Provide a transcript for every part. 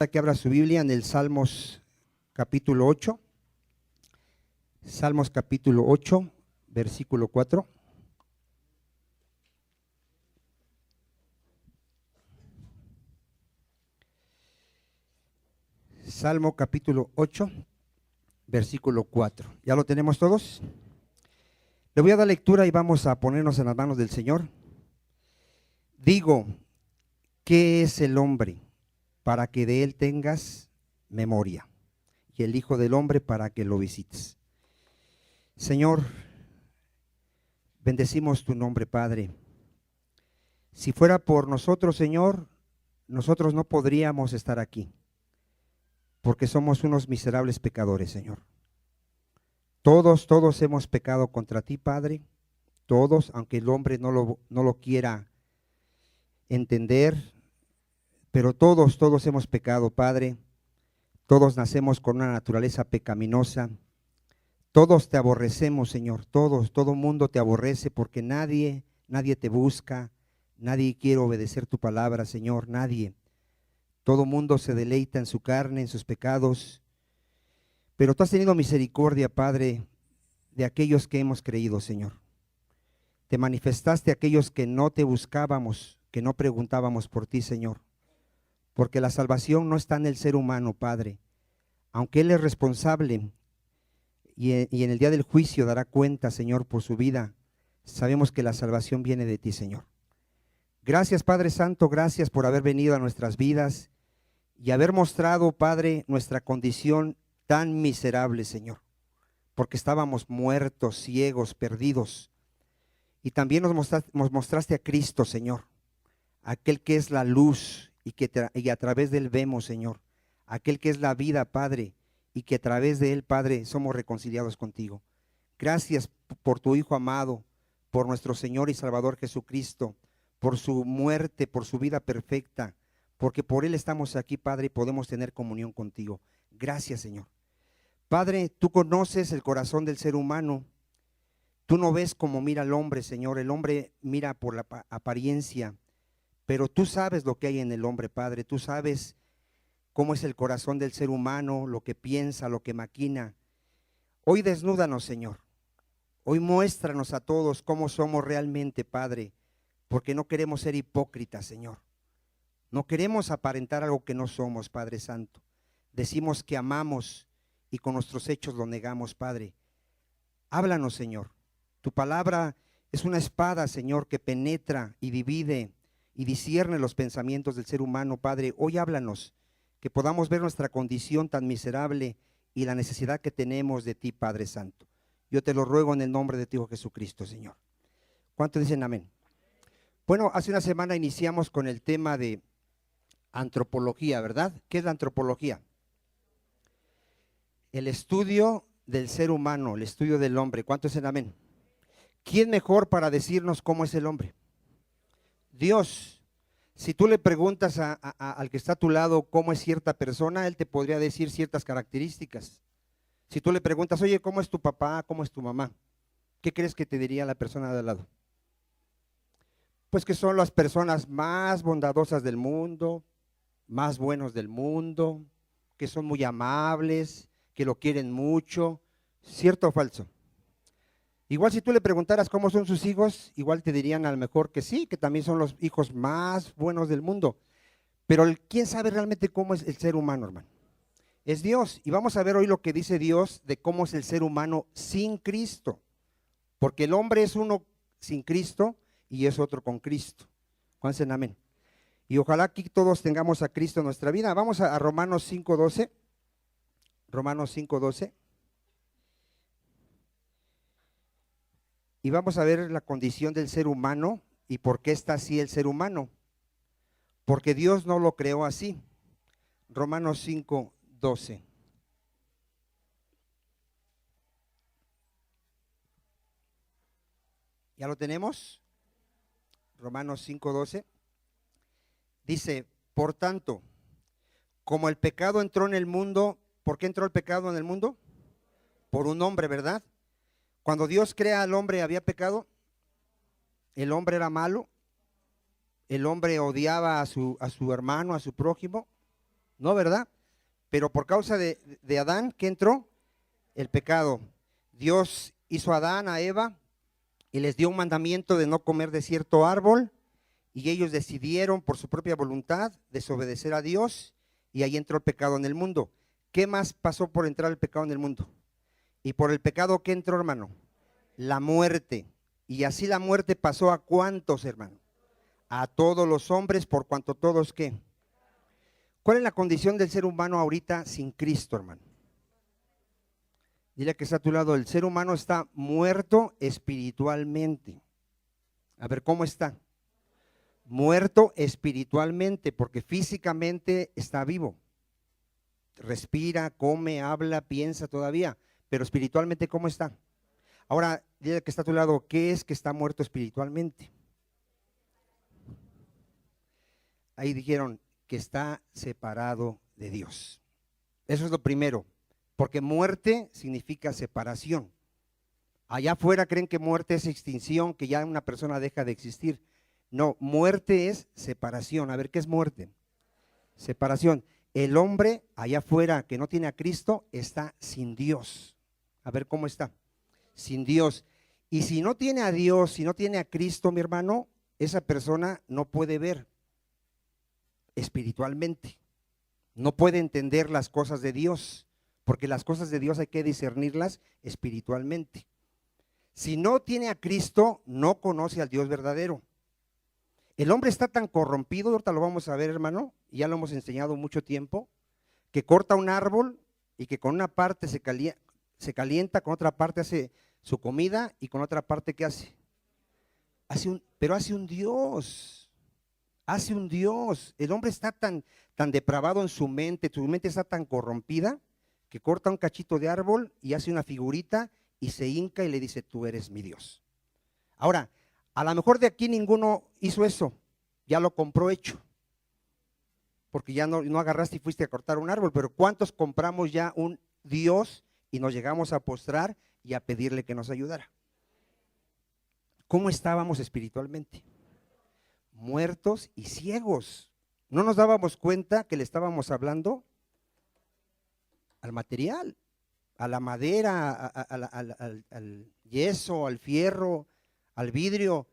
Que abra su Biblia en el Salmos capítulo 8, Salmos capítulo 8, versículo 4. Salmo capítulo 8, versículo 4. ¿Ya lo tenemos todos? Le voy a dar lectura y vamos a ponernos en las manos del Señor. Digo, ¿qué es el hombre para que de él tengas memoria? Y el Hijo del Hombre para que lo visites. Señor, bendecimos tu nombre, Padre. Si fuera por nosotros, Señor, nosotros no podríamos estar aquí, porque somos unos miserables pecadores, Señor. Todos hemos pecado contra ti, Padre. Todos, aunque el hombre no lo quiera entender, pero todos hemos pecado, Padre. Todos nacemos con una naturaleza pecaminosa. Todos te aborrecemos, Señor. Todo mundo te aborrece porque nadie te busca. Nadie quiere obedecer tu palabra, Señor, nadie. Todo mundo se deleita en su carne, en sus pecados. Pero tú has tenido misericordia, Padre, de aquellos que hemos creído, Señor. Te manifestaste a aquellos que no te buscábamos, que no preguntábamos por ti, Señor. Porque la salvación no está en el ser humano, Padre. Aunque Él es responsable y en el día del juicio dará cuenta, Señor, por su vida, sabemos que la salvación viene de ti, Señor. Gracias, Padre Santo, gracias por haber venido a nuestras vidas y haber mostrado, Padre, nuestra condición tan miserable, Señor, porque estábamos muertos, ciegos, perdidos. Y también nos mostraste a Cristo, Señor, aquel que es la luz y a través de Él vemos, Señor, aquel que es la vida, Padre, y que a través de Él, Padre, somos reconciliados contigo. Gracias por tu Hijo amado, por nuestro Señor y Salvador Jesucristo, por su muerte, por su vida perfecta, porque por Él estamos aquí, Padre, y podemos tener comunión contigo. Gracias, Señor. Padre, tú conoces el corazón del ser humano. Tú no ves como mira el hombre, Señor. El hombre mira por la apariencia, pero tú sabes lo que hay en el hombre, Padre. Tú sabes cómo es el corazón del ser humano, lo que piensa, lo que maquina. Hoy desnúdanos, Señor. Hoy muéstranos a todos cómo somos realmente, Padre, porque no queremos ser hipócritas, Señor. No queremos aparentar algo que no somos, Padre Santo. Decimos que amamos y con nuestros hechos lo negamos, Padre. Háblanos, Señor. Tu palabra es una espada, Señor, que penetra y divide y discierne los pensamientos del ser humano, Padre. Hoy háblanos, que podamos ver nuestra condición tan miserable y la necesidad que tenemos de ti, Padre Santo. Yo te lo ruego en el nombre de tu Hijo Jesucristo, Señor. ¿Cuántos dicen amén? Bueno, hace una semana iniciamos con el tema de antropología, ¿verdad? ¿Qué es la antropología? El estudio del ser humano, el estudio del hombre. ¿Cuántos dicen amén? ¿Quién mejor para decirnos cómo es el hombre? Dios. Si tú le preguntas al que está a tu lado cómo es cierta persona, él te podría decir ciertas características. Si tú le preguntas, oye, ¿cómo es tu papá? ¿Cómo es tu mamá? ¿Qué crees que te diría la persona de al lado? Pues que son las personas más bondadosas del mundo, más buenos del mundo, que son muy amables, que lo quieren mucho. ¿Cierto o falso? Igual si tú le preguntaras cómo son sus hijos, igual te dirían a lo mejor que sí, que también son los hijos más buenos del mundo. Pero ¿quién sabe realmente cómo es el ser humano, hermano? Es Dios. Y vamos a ver hoy lo que dice Dios de cómo es el ser humano sin Cristo. Porque el hombre es uno sin Cristo y es otro con Cristo. ¿Cuántos dicen amén? Y ojalá aquí todos tengamos a Cristo en nuestra vida. Vamos a Romanos 5:12. Romanos 5:12. Y vamos a ver la condición del ser humano y por qué está así el ser humano. Porque Dios no lo creó así. Romanos 5:12. ¿Ya lo tenemos? Romanos 5:12. Dice, por tanto, como el pecado entró en el mundo, ¿por qué entró el pecado en el mundo? Por un hombre, ¿verdad? Cuando Dios crea al hombre, ¿había pecado? ¿El hombre era malo? ¿El hombre odiaba a su hermano, a su prójimo? No, ¿verdad? Pero por causa de Adán, ¿qué entró? El pecado. Dios hizo a Adán, a Eva, y les dio un mandamiento de no comer de cierto árbol, y ellos decidieron por su propia voluntad desobedecer a Dios, y ahí entró el pecado en el mundo. ¿Qué más pasó por entrar el pecado en el mundo? Y por el pecado, ¿qué entró, hermano? La muerte. Y así la muerte pasó ¿a cuántos, hermano? A todos los hombres, por cuanto todos, ¿qué? ¿Cuál es la condición del ser humano ahorita sin Cristo, hermano? Dile que está a tu lado, el ser humano está muerto espiritualmente. A ver, ¿cómo está? Muerto espiritualmente, porque físicamente está vivo. Respira, come, habla, piensa todavía, pero espiritualmente, ¿cómo está? Ahora, dile que está a tu lado, ¿qué es que está muerto espiritualmente? Ahí dijeron que está separado de Dios. Eso es lo primero, porque muerte significa separación. Allá afuera creen que muerte es extinción, que ya una persona deja de existir. No, muerte es separación. A ver, ¿qué es muerte? Separación. El hombre allá afuera que no tiene a Cristo está sin Dios. A ver, ¿cómo está? Sin Dios. Y si no tiene a Dios, si no tiene a Cristo, mi hermano, esa persona no puede ver espiritualmente. No puede entender las cosas de Dios, porque las cosas de Dios hay que discernirlas espiritualmente. Si no tiene a Cristo, no conoce al Dios verdadero. El hombre está tan corrompido, ahorita lo vamos a ver, hermano, ya lo hemos enseñado mucho tiempo, que corta un árbol y que con una parte se calienta, con otra parte hace su comida y con otra parte ¿qué hace? Pero hace un Dios, hace un Dios. El hombre está tan depravado en su mente está tan corrompida que corta un cachito de árbol y hace una figurita y se hinca y le dice, tú eres mi Dios. Ahora, a lo mejor de aquí ninguno hizo eso, ya lo compró hecho, porque ya no agarraste y fuiste a cortar un árbol, pero ¿cuántos compramos ya un Dios y nos llegamos a postrar y a pedirle que nos ayudara? ¿Cómo estábamos espiritualmente? Muertos y ciegos. No nos dábamos cuenta que le estábamos hablando al material, a la madera, al yeso, al fierro, al vidrio.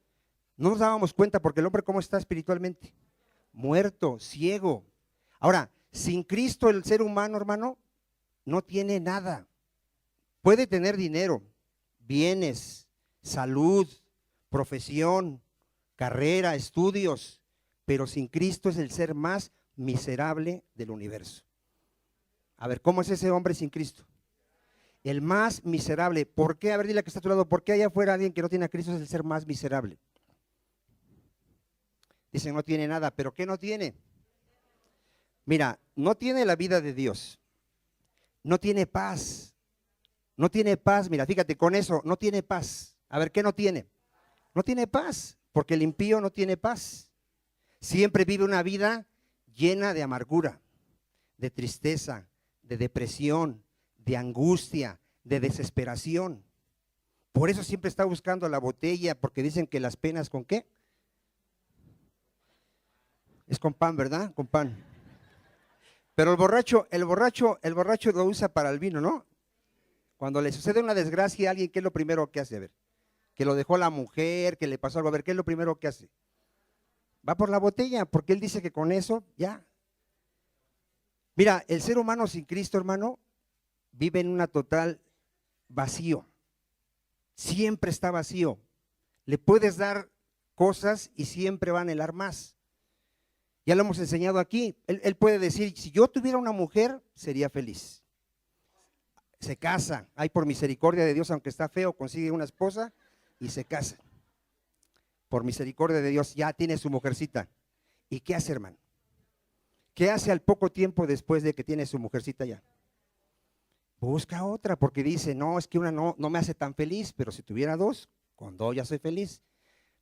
No nos dábamos cuenta porque el hombre ¿cómo está espiritualmente? Muerto, ciego. Ahora, sin Cristo el ser humano, hermano, no tiene nada. Puede tener dinero, bienes, salud, profesión, carrera, estudios, pero sin Cristo es el ser más miserable del universo. A ver, ¿cómo es ese hombre sin Cristo? El más miserable. ¿Por qué? A ver, dile que está a tu lado, ¿por qué allá afuera alguien que no tiene a Cristo es el ser más miserable? Dicen, no tiene nada, ¿pero qué no tiene? Mira, no tiene la vida de Dios, no tiene paz, mira, fíjate, con eso, no tiene paz. A ver, ¿qué no tiene? No tiene paz, porque el impío no tiene paz. Siempre vive una vida llena de amargura, de tristeza, de depresión, de angustia, de desesperación. Por eso siempre está buscando la botella, porque dicen que las penas ¿con qué? Es con pan, ¿verdad? Con pan. Pero el borracho lo usa para el vino, ¿no? Cuando le sucede una desgracia a alguien, ¿qué es lo primero que hace? A ver, que lo dejó la mujer, que le pasó algo, a ver, ¿qué es lo primero que hace? Va por la botella, porque él dice que con eso ya. Mira, el ser humano sin Cristo, hermano, vive en una total vacío. Siempre está vacío. Le puedes dar cosas y siempre va a anhelar más. Ya lo hemos enseñado aquí. Él puede decir, si yo tuviera una mujer, sería feliz. Se casa, ay, por misericordia de Dios, aunque está feo, consigue una esposa y se casa. Por misericordia de Dios, ya tiene su mujercita. ¿Y qué hace, hermano? ¿Qué hace al poco tiempo después de que tiene su mujercita ya? Busca otra, porque dice, no, es que una no me hace tan feliz, pero si tuviera dos, con dos ya soy feliz.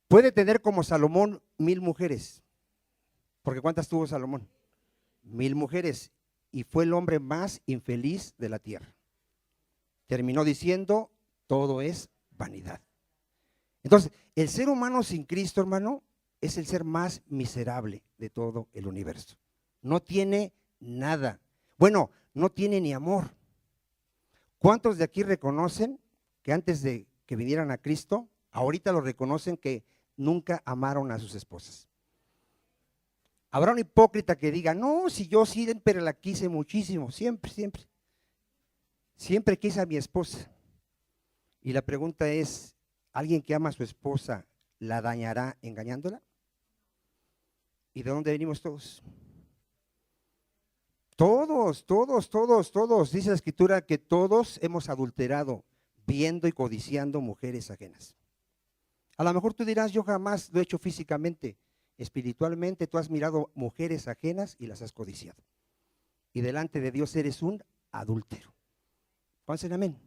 Puede tener como Salomón 1000 mujeres, porque ¿cuántas tuvo Salomón? 1000 mujeres, y fue el hombre más infeliz de la tierra. Terminó diciendo, todo es vanidad. Entonces, el ser humano sin Cristo, hermano, es el ser más miserable de todo el universo. No tiene nada. Bueno, no tiene ni amor. ¿Cuántos de aquí reconocen que antes de que vinieran a Cristo, ahorita lo reconocen que nunca amaron a sus esposas? Habrá un hipócrita que diga, no, si yo siempre la quise muchísimo, siempre, siempre. Siempre quise a mi esposa. Y la pregunta es, ¿alguien que ama a su esposa la dañará engañándola? ¿Y de dónde venimos todos? Todos, todos, todos, todos. Dice la Escritura que todos hemos adulterado viendo y codiciando mujeres ajenas. A lo mejor tú dirás, yo jamás lo he hecho físicamente. Espiritualmente tú has mirado mujeres ajenas y las has codiciado. Y delante de Dios eres un adúltero. ¿Cuántos amén?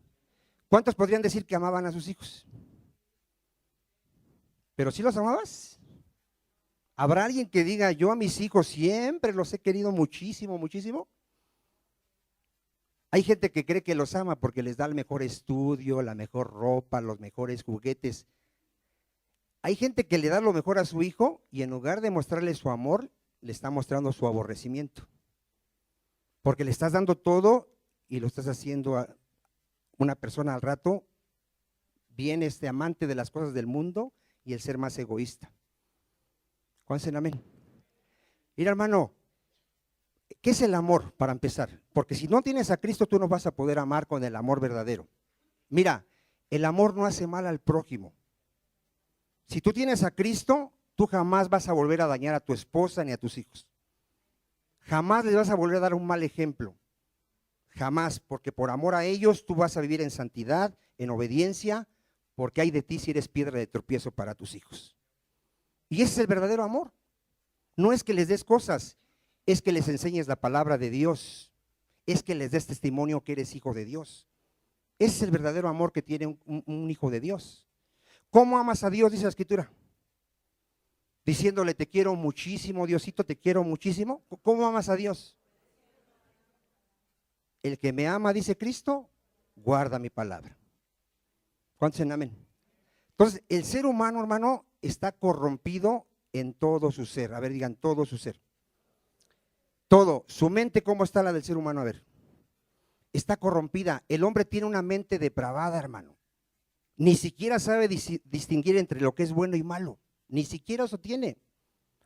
¿Cuántos podrían decir que amaban a sus hijos? ¿Pero sí los amabas? ¿Habrá alguien que diga, yo a mis hijos siempre los he querido muchísimo, muchísimo? Hay gente que cree que los ama porque les da el mejor estudio, la mejor ropa, los mejores juguetes. Hay gente que le da lo mejor a su hijo y en lugar de mostrarle su amor, le está mostrando su aborrecimiento. Porque le estás dando todo y lo estás haciendo a una persona al rato, viene este amante de las cosas del mundo y el ser más egoísta. ¿Cuántos dicen amén? Mira, hermano, ¿qué es el amor para empezar? Porque si no tienes a Cristo, tú no vas a poder amar con el amor verdadero. Mira, el amor no hace mal al prójimo. Si tú tienes a Cristo, tú jamás vas a volver a dañar a tu esposa ni a tus hijos. Jamás les vas a volver a dar un mal ejemplo. Jamás, porque por amor a ellos tú vas a vivir en santidad, en obediencia, porque hay de ti si eres piedra de tropiezo para tus hijos. Y ese es el verdadero amor. No es que les des cosas, es que les enseñes la palabra de Dios, es que les des testimonio que eres hijo de Dios. Ese es el verdadero amor que tiene un hijo de Dios. ¿Cómo amas a Dios? Dice la Escritura. Diciéndole, te quiero muchísimo, Diosito, te quiero muchísimo. ¿Cómo amas a Dios? El que me ama, dice Cristo, guarda mi palabra. ¿Cuántos dicen amén? Entonces, el ser humano, hermano, está corrompido en todo su ser. A ver, digan, todo su ser. Todo. Su mente, ¿cómo está la del ser humano? A ver. Está corrompida. El hombre tiene una mente depravada, hermano. Ni siquiera sabe distinguir entre lo que es bueno y malo. Ni siquiera eso tiene.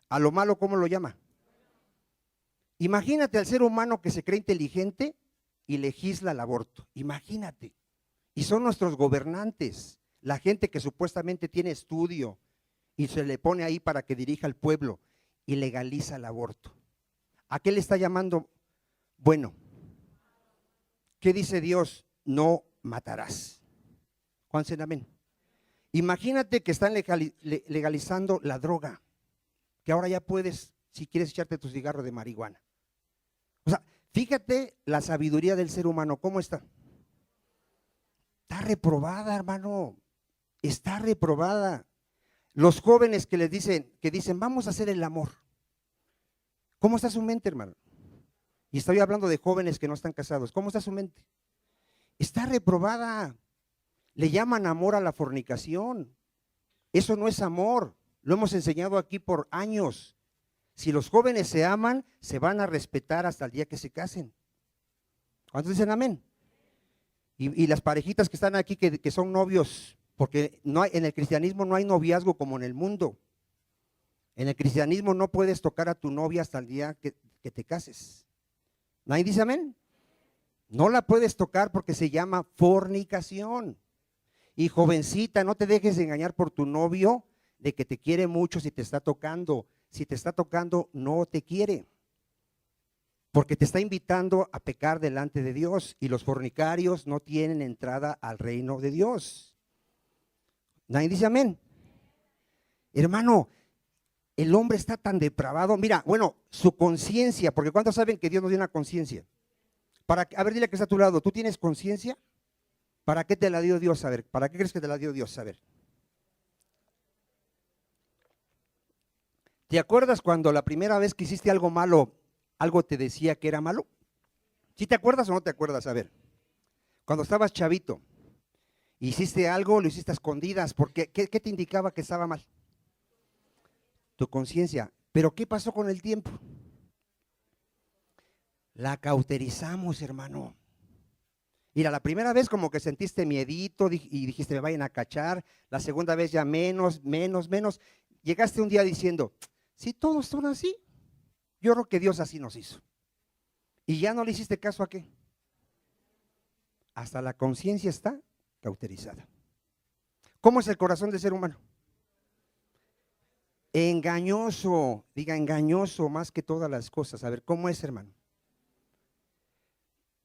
A lo malo, ¿cómo lo llama? Imagínate al ser humano que se cree inteligente y legisla el aborto. Imagínate. Y son nuestros gobernantes, la gente que supuestamente tiene estudio y se le pone ahí para que dirija al pueblo y legaliza el aborto. ¿A qué le está llamando? Bueno, ¿qué dice Dios? No matarás. ¿Cuántos dicen amén? Imagínate que están legalizando la droga, que ahora ya puedes, si quieres, echarte tu cigarro de marihuana. O sea, fíjate la sabiduría del ser humano, ¿cómo está? Está reprobada, hermano, está reprobada. Los jóvenes que dicen, vamos a hacer el amor. ¿Cómo está su mente, hermano? Y estoy hablando de jóvenes que no están casados. ¿Cómo está su mente? Está reprobada. Le llaman amor a la fornicación. Eso no es amor. Lo hemos enseñado aquí por años. Si los jóvenes se aman, se van a respetar hasta el día que se casen. ¿Cuántos dicen amén? Y las parejitas que están aquí que son novios, porque no hay, en el cristianismo no hay noviazgo como en el mundo. En el cristianismo no puedes tocar a tu novia hasta el día que te cases. ¿Nadie dice amén? No la puedes tocar porque se llama fornicación. Y jovencita, no te dejes engañar por tu novio de que te quiere mucho si te está tocando. Si te está tocando, no te quiere. Porque te está invitando a pecar delante de Dios. Y los fornicarios no tienen entrada al reino de Dios. ¿Nadie dice amén? Hermano, el hombre está tan depravado. Mira, bueno, su conciencia, porque ¿cuántos saben que Dios nos dio una conciencia? A ver, dile que está a tu lado, ¿tú tienes conciencia? ¿Para qué te la dio Dios? A ver, ¿para qué crees que te la dio Dios? A ver. ¿Te acuerdas cuando la primera vez que hiciste algo malo, algo te decía que era malo? ¿Sí te acuerdas o no te acuerdas? A ver, cuando estabas chavito, hiciste algo, lo hiciste a escondidas, porque ¿qué te indicaba que estaba mal? Tu conciencia. ¿Pero qué pasó con el tiempo? La cauterizamos, hermano. Mira, la primera vez como que sentiste miedito y dijiste, me vayan a cachar. La segunda vez ya menos, menos, menos. Llegaste un día diciendo, si todos son así, yo creo que Dios así nos hizo. Y ya no le hiciste caso a qué. Hasta la conciencia está cauterizada. ¿Cómo es el corazón del ser humano? Engañoso, diga engañoso más que todas las cosas. A ver, ¿cómo es, hermano?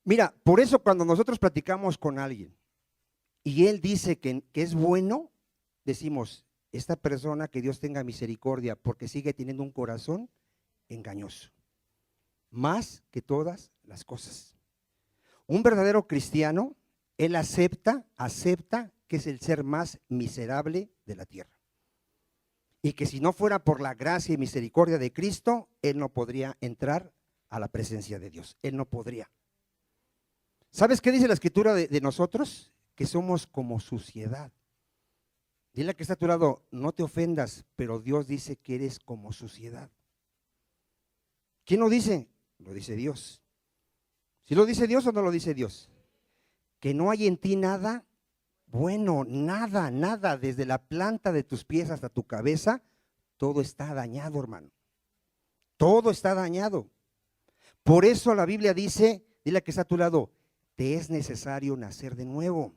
Mira, por eso cuando nosotros platicamos con alguien y él dice que es bueno, decimos, esta persona que Dios tenga misericordia porque sigue teniendo un corazón engañoso, más que todas las cosas. Un verdadero cristiano, él acepta que es el ser más miserable de la tierra. Y que si no fuera por la gracia y misericordia de Cristo, él no podría entrar a la presencia de Dios. Él no podría. ¿Sabes qué dice la escritura de nosotros? Que somos como suciedad. Dile a que está a tu lado, no te ofendas, pero Dios dice que eres como suciedad. ¿Quién lo dice? Lo dice Dios. ¿Sí lo dice Dios o no lo dice Dios? Que no hay en ti nada bueno, nada, nada, desde la planta de tus pies hasta tu cabeza, todo está dañado, hermano. Todo está dañado. Por eso la Biblia dice, dile a que está a tu lado, te es necesario nacer de nuevo.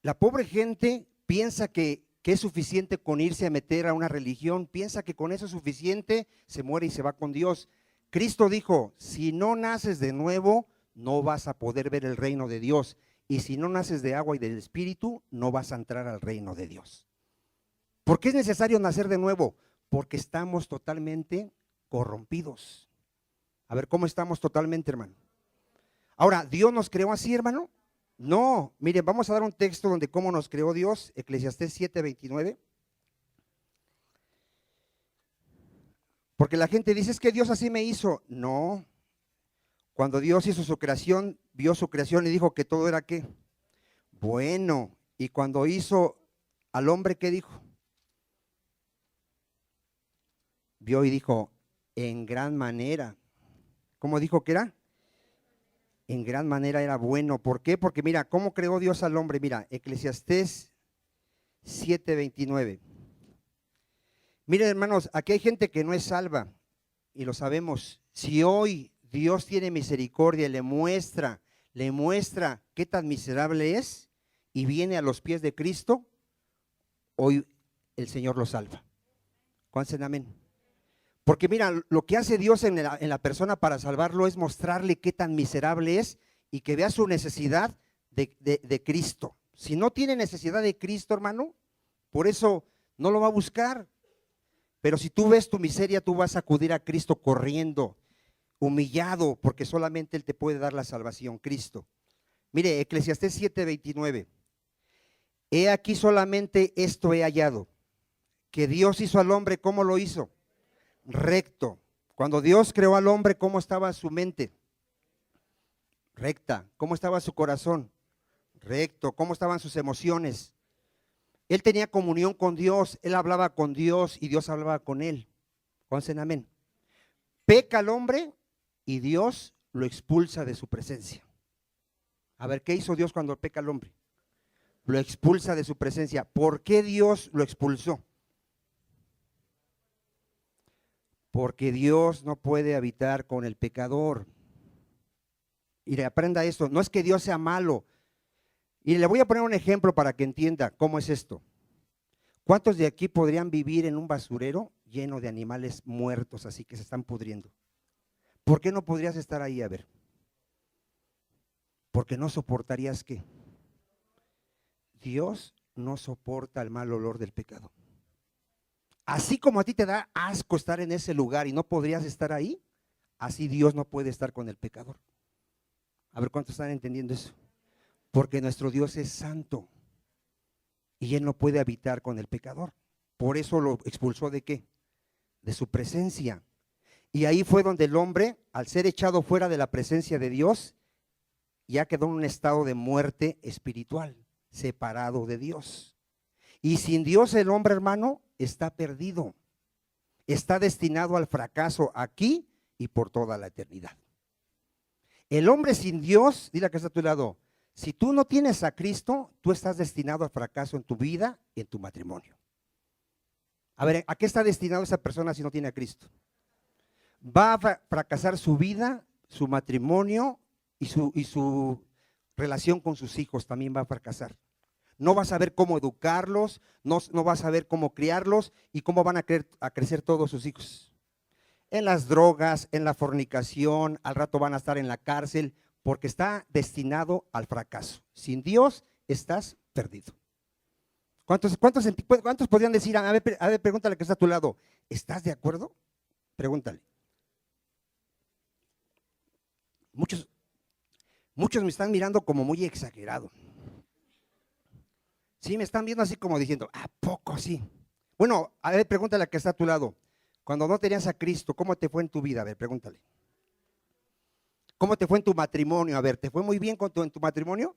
La pobre gente piensa que es suficiente con irse a meter a una religión, piensa que con eso es suficiente, se muere y se va con Dios. Cristo dijo, si no naces de nuevo, no vas a poder ver el reino de Dios. Y si no naces de agua y del Espíritu, no vas a entrar al reino de Dios. ¿Por qué es necesario nacer de nuevo? Porque estamos totalmente corrompidos. A ver, ¿cómo estamos totalmente, hermano? Ahora, ¿Dios nos creó así, hermano? No, miren, vamos a dar un texto donde cómo nos creó Dios, Eclesiastés 7:29. Porque la gente dice, es que Dios así me hizo. No, cuando Dios hizo su creación, vio su creación y dijo que todo era ¿qué? Bueno. Y cuando hizo al hombre, ¿qué dijo? Vio y dijo, en gran manera. ¿Cómo dijo que era? En gran manera era bueno. ¿Por qué? Porque mira, ¿cómo creó Dios al hombre? Mira, Eclesiastés 7:29. Miren, hermanos, aquí hay gente que no es salva y lo sabemos. Si hoy Dios tiene misericordia y le muestra qué tan miserable es y viene a los pies de Cristo, hoy el Señor lo salva. ¿Cuántos dicen amén? Porque mira, lo que hace Dios en la persona para salvarlo es mostrarle qué tan miserable es y que vea su necesidad de Cristo. Si no tiene necesidad de Cristo, hermano, por eso no lo va a buscar. Pero si tú ves tu miseria, tú vas a acudir a Cristo corriendo, humillado, porque solamente Él te puede dar la salvación, Cristo. Mire, Eclesiastés 7:29. He aquí solamente esto he hallado, que Dios hizo al hombre, ¿cómo lo hizo? Recto. Cuando Dios creó al hombre, ¿cómo estaba su mente? Recta. ¿Cómo estaba su corazón? Recto. ¿Cómo estaban sus emociones? Él tenía comunión con Dios, él hablaba con Dios y Dios hablaba con él. Dicen amén. Peca el hombre y Dios lo expulsa de su presencia. A ver, ¿qué hizo Dios cuando peca el hombre? Lo expulsa de su presencia. ¿Por qué Dios lo expulsó? Porque Dios no puede habitar con el pecador. Y aprenda esto, no es que Dios sea malo. Y le voy a poner un ejemplo para que entienda cómo es esto. ¿Cuántos de aquí podrían vivir en un basurero lleno de animales muertos así que se están pudriendo? ¿Por qué no podrías estar ahí? A ver. Porque no soportarías ¿qué? Dios no soporta el mal olor del pecado. Así como a ti te da asco estar en ese lugar y no podrías estar ahí, así Dios no puede estar con el pecador. A ver, ¿cuántos están entendiendo eso? Porque nuestro Dios es santo y Él no puede habitar con el pecador. Por eso lo expulsó ¿de qué? De su presencia. Y ahí fue donde el hombre, al ser echado fuera de la presencia de Dios, ya quedó en un estado de muerte espiritual, separado de Dios. Y sin Dios el hombre, hermano, está perdido. Está destinado al fracaso aquí y por toda la eternidad. El hombre sin Dios, dile que está a tu lado, si tú no tienes a Cristo, tú estás destinado al fracaso en tu vida y en tu matrimonio. A ver, ¿a qué está destinado esa persona si no tiene a Cristo? Va a fracasar su vida, su matrimonio y su relación con sus hijos también va a fracasar. No vas a saber cómo educarlos, no vas a saber cómo criarlos y cómo van a crecer todos sus hijos. En las drogas, en la fornicación, al rato van a estar en la cárcel, porque está destinado al fracaso. Sin Dios estás perdido. ¿Cuántos podrían decir, a ver, pregúntale que está a tu lado, ¿estás de acuerdo? Pregúntale. Muchos me están mirando como muy exagerado. Sí, me están viendo así como diciendo, ¿a poco sí? Bueno, a ver, pregúntale a que está a tu lado. Cuando no tenías a Cristo, ¿cómo te fue en tu vida? A ver, pregúntale. ¿Cómo te fue en tu matrimonio? A ver, ¿te fue muy bien en tu matrimonio?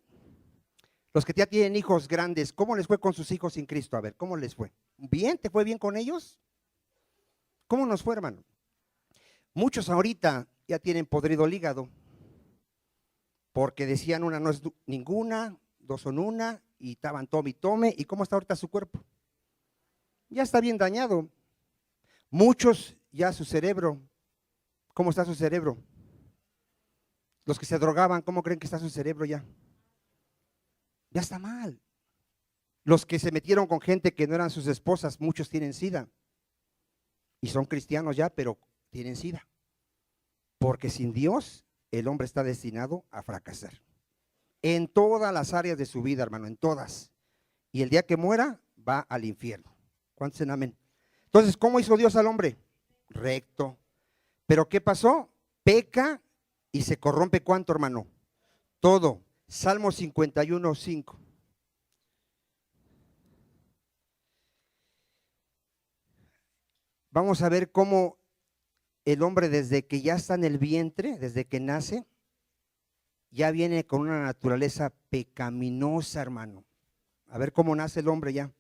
Los que ya tienen hijos grandes, ¿cómo les fue con sus hijos sin Cristo? A ver, ¿cómo les fue? ¿Bien? ¿Te fue bien con ellos? ¿Cómo nos fue, hermano? Muchos ahorita ya tienen podrido el hígado, porque decían una no es ninguna, dos son una, y estaban tome y tome. ¿Y cómo está ahorita su cuerpo? Ya está bien dañado. Muchos ya su cerebro, ¿cómo está su cerebro? Los que se drogaban, ¿cómo creen que está su cerebro ya? Ya está mal. Los que se metieron con gente que no eran sus esposas, muchos tienen SIDA. Y son cristianos ya, pero tienen SIDA. Porque sin Dios, el hombre está destinado a fracasar. En todas las áreas de su vida, hermano, en todas. Y el día que muera, va al infierno. ¿Cuántos dicen amén? Entonces, ¿cómo hizo Dios al hombre? Recto. ¿Pero qué pasó? Peca y se corrompe, ¿cuánto, hermano? Todo. Salmo 51, 5. Vamos a ver cómo el hombre desde que ya está en el vientre, desde que nace, ya viene con una naturaleza pecaminosa, hermano. A ver cómo nace el hombre ya.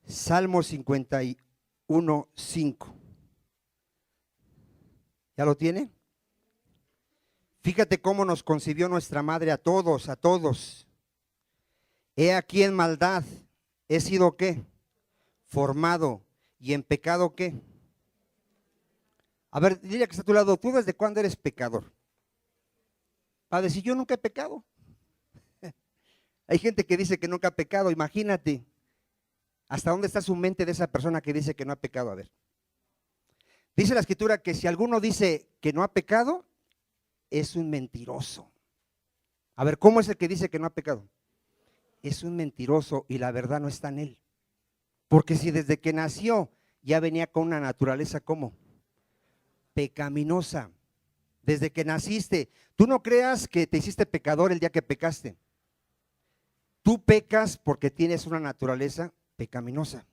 Salmo 51, 5. ¿Ya lo tiene? Fíjate cómo nos concibió nuestra madre a todos, a todos. He aquí en maldad, he sido ¿qué? Formado. ¿Y en pecado qué? A ver, dile que está a tu lado, ¿tú desde cuándo eres pecador? Para decir, yo nunca he pecado. Hay gente que dice que nunca ha pecado, imagínate. ¿Hasta dónde está su mente de esa persona que dice que no ha pecado? A ver. Dice la escritura que si alguno dice que no ha pecado, es un mentiroso. A ver, ¿cómo es el que dice que no ha pecado? Es un mentiroso y la verdad no está en él. Porque si desde que nació ya venía con una naturaleza como pecaminosa. Desde que naciste, tú no creas que te hiciste pecador el día que pecaste. Tú pecas porque tienes una naturaleza pecaminosa.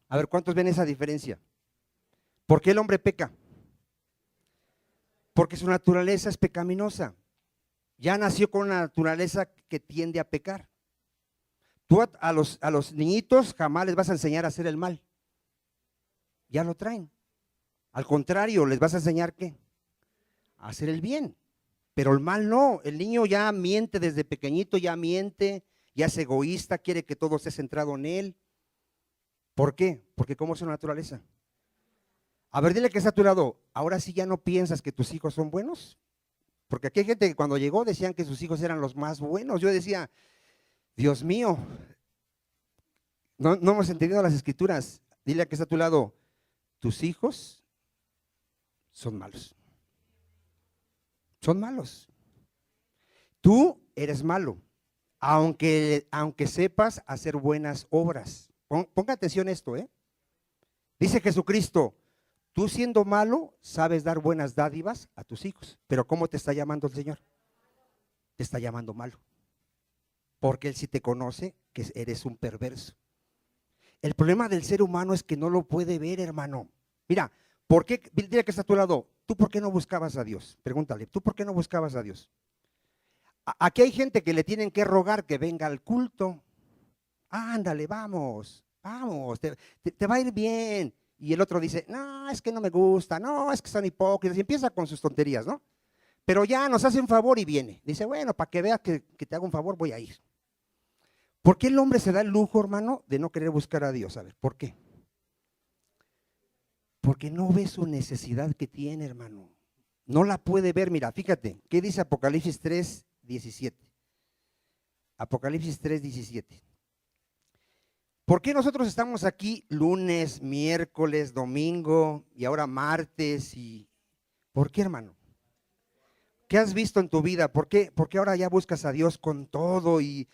A ver, ¿cuántos ven esa diferencia? ¿Por qué el hombre peca? Porque su naturaleza es pecaminosa. Ya nació con una naturaleza que tiende a pecar. Tú a los niñitos jamás les vas a enseñar a hacer el mal. Ya lo traen. Al contrario, les vas a enseñar ¿qué? A hacer el bien. Pero el mal no. El niño ya miente desde pequeñito, ya miente, ya es egoísta, quiere que todo esté centrado en él. ¿Por qué? Porque ¿cómo es su naturaleza? A ver, dile que está a tu lado, ahora sí ya no piensas que tus hijos son buenos. Porque aquí hay gente que cuando llegó decían que sus hijos eran los más buenos. Yo decía, Dios mío, no hemos entendido las escrituras. Dile que está a tu lado, tus hijos son malos. Son malos. Tú eres malo, aunque sepas hacer buenas obras. Ponga atención a esto, ¿eh? Dice Jesucristo, tú siendo malo, sabes dar buenas dádivas a tus hijos. Pero ¿cómo te está llamando el Señor? Te está llamando malo. Porque Él sí te conoce que eres un perverso. El problema del ser humano es que no lo puede ver, hermano. Mira, ¿por qué? Dile que está a tu lado, ¿tú por qué no buscabas a Dios? Pregúntale, ¿tú por qué no buscabas a Dios? Aquí hay gente que le tienen que rogar que venga al culto. Ándale, vamos, te va a ir bien. Y el otro dice, no, es que no me gusta, no, es que son hipócritas, y empieza con sus tonterías, ¿no? Pero ya nos hace un favor y viene. Dice, bueno, para que veas que te hago un favor, voy a ir. ¿Por qué el hombre se da el lujo, hermano, de no querer buscar a Dios? A ver, ¿por qué? Porque no ve su necesidad que tiene, hermano. No la puede ver. Mira, fíjate, ¿qué dice Apocalipsis 3:17? Apocalipsis 3:17. ¿Por qué nosotros estamos aquí lunes, miércoles, domingo y ahora martes? ¿Por qué, hermano? ¿Qué has visto en tu vida? ¿Por qué ahora ya buscas a Dios con todo y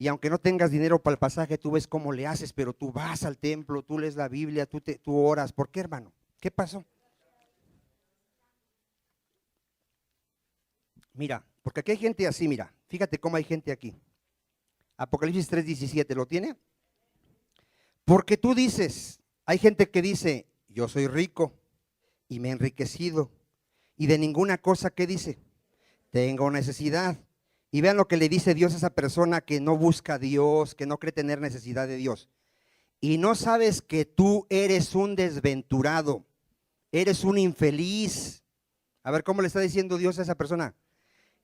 aunque no tengas dinero para el pasaje, tú ves cómo le haces, pero tú vas al templo, tú lees la Biblia, tú oras? ¿Por qué, hermano? ¿Qué pasó? Mira, porque aquí hay gente así, mira, fíjate cómo hay gente aquí. Apocalipsis 3:17, ¿lo tiene? Porque tú dices, hay gente que dice, yo soy rico y me he enriquecido y de ninguna cosa, ¿qué dice? Tengo necesidad. Y vean lo que le dice Dios a esa persona que no busca a Dios, que no cree tener necesidad de Dios. Y no sabes que tú eres un desventurado, eres un infeliz. A ver, ¿cómo le está diciendo Dios a esa persona?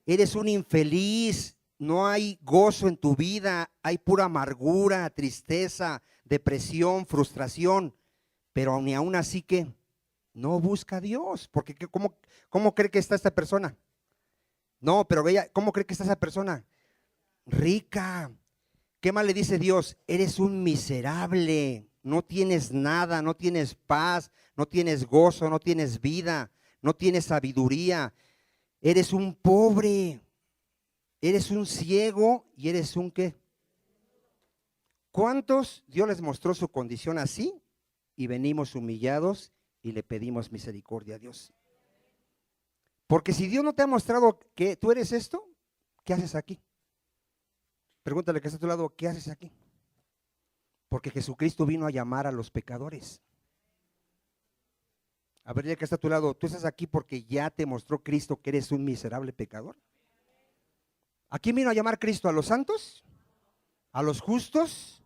Eres un infeliz, no hay gozo en tu vida, hay pura amargura, tristeza, depresión, frustración, pero ni aún así que no busca a Dios, porque ¿cómo cree que está esta persona? No, pero ella, ¿cómo cree que está esa persona? Rica. ¿Qué más le dice Dios? Eres un miserable, no tienes nada, no tienes paz, no tienes gozo, no tienes vida, no tienes sabiduría. Eres un pobre, eres un ciego y eres un ¿qué? ¿Cuántos Dios les mostró su condición así y venimos humillados y le pedimos misericordia a Dios? Porque si Dios no te ha mostrado que tú eres esto, ¿qué haces aquí? Pregúntale que está a tu lado, ¿qué haces aquí? Porque Jesucristo vino a llamar a los pecadores. A ver, ya que está a tu lado, ¿tú estás aquí porque ya te mostró Cristo que eres un miserable pecador? ¿A quién vino a llamar Cristo? ¿A los santos? ¿A los justos?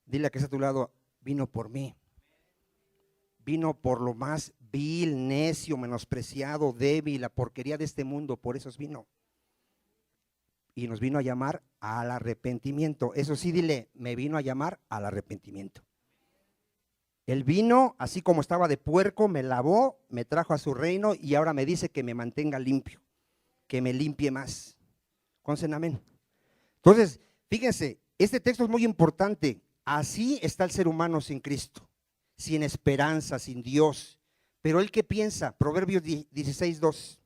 Dile a que está a tu lado, vino por mí. Vino por lo más vil, necio, menospreciado, débil, la porquería de este mundo, por eso vino. Y nos vino a llamar al arrepentimiento. Eso sí, dile, me vino a llamar al arrepentimiento. Él vino, así como estaba de puerco, me lavó, me trajo a su reino y ahora me dice que me mantenga limpio, que me limpie más. ¿Conocen amén? Entonces, fíjense, este texto es muy importante. Así está el ser humano sin Cristo, sin esperanza, sin Dios. Pero ¿él qué piensa? Proverbios 16:2.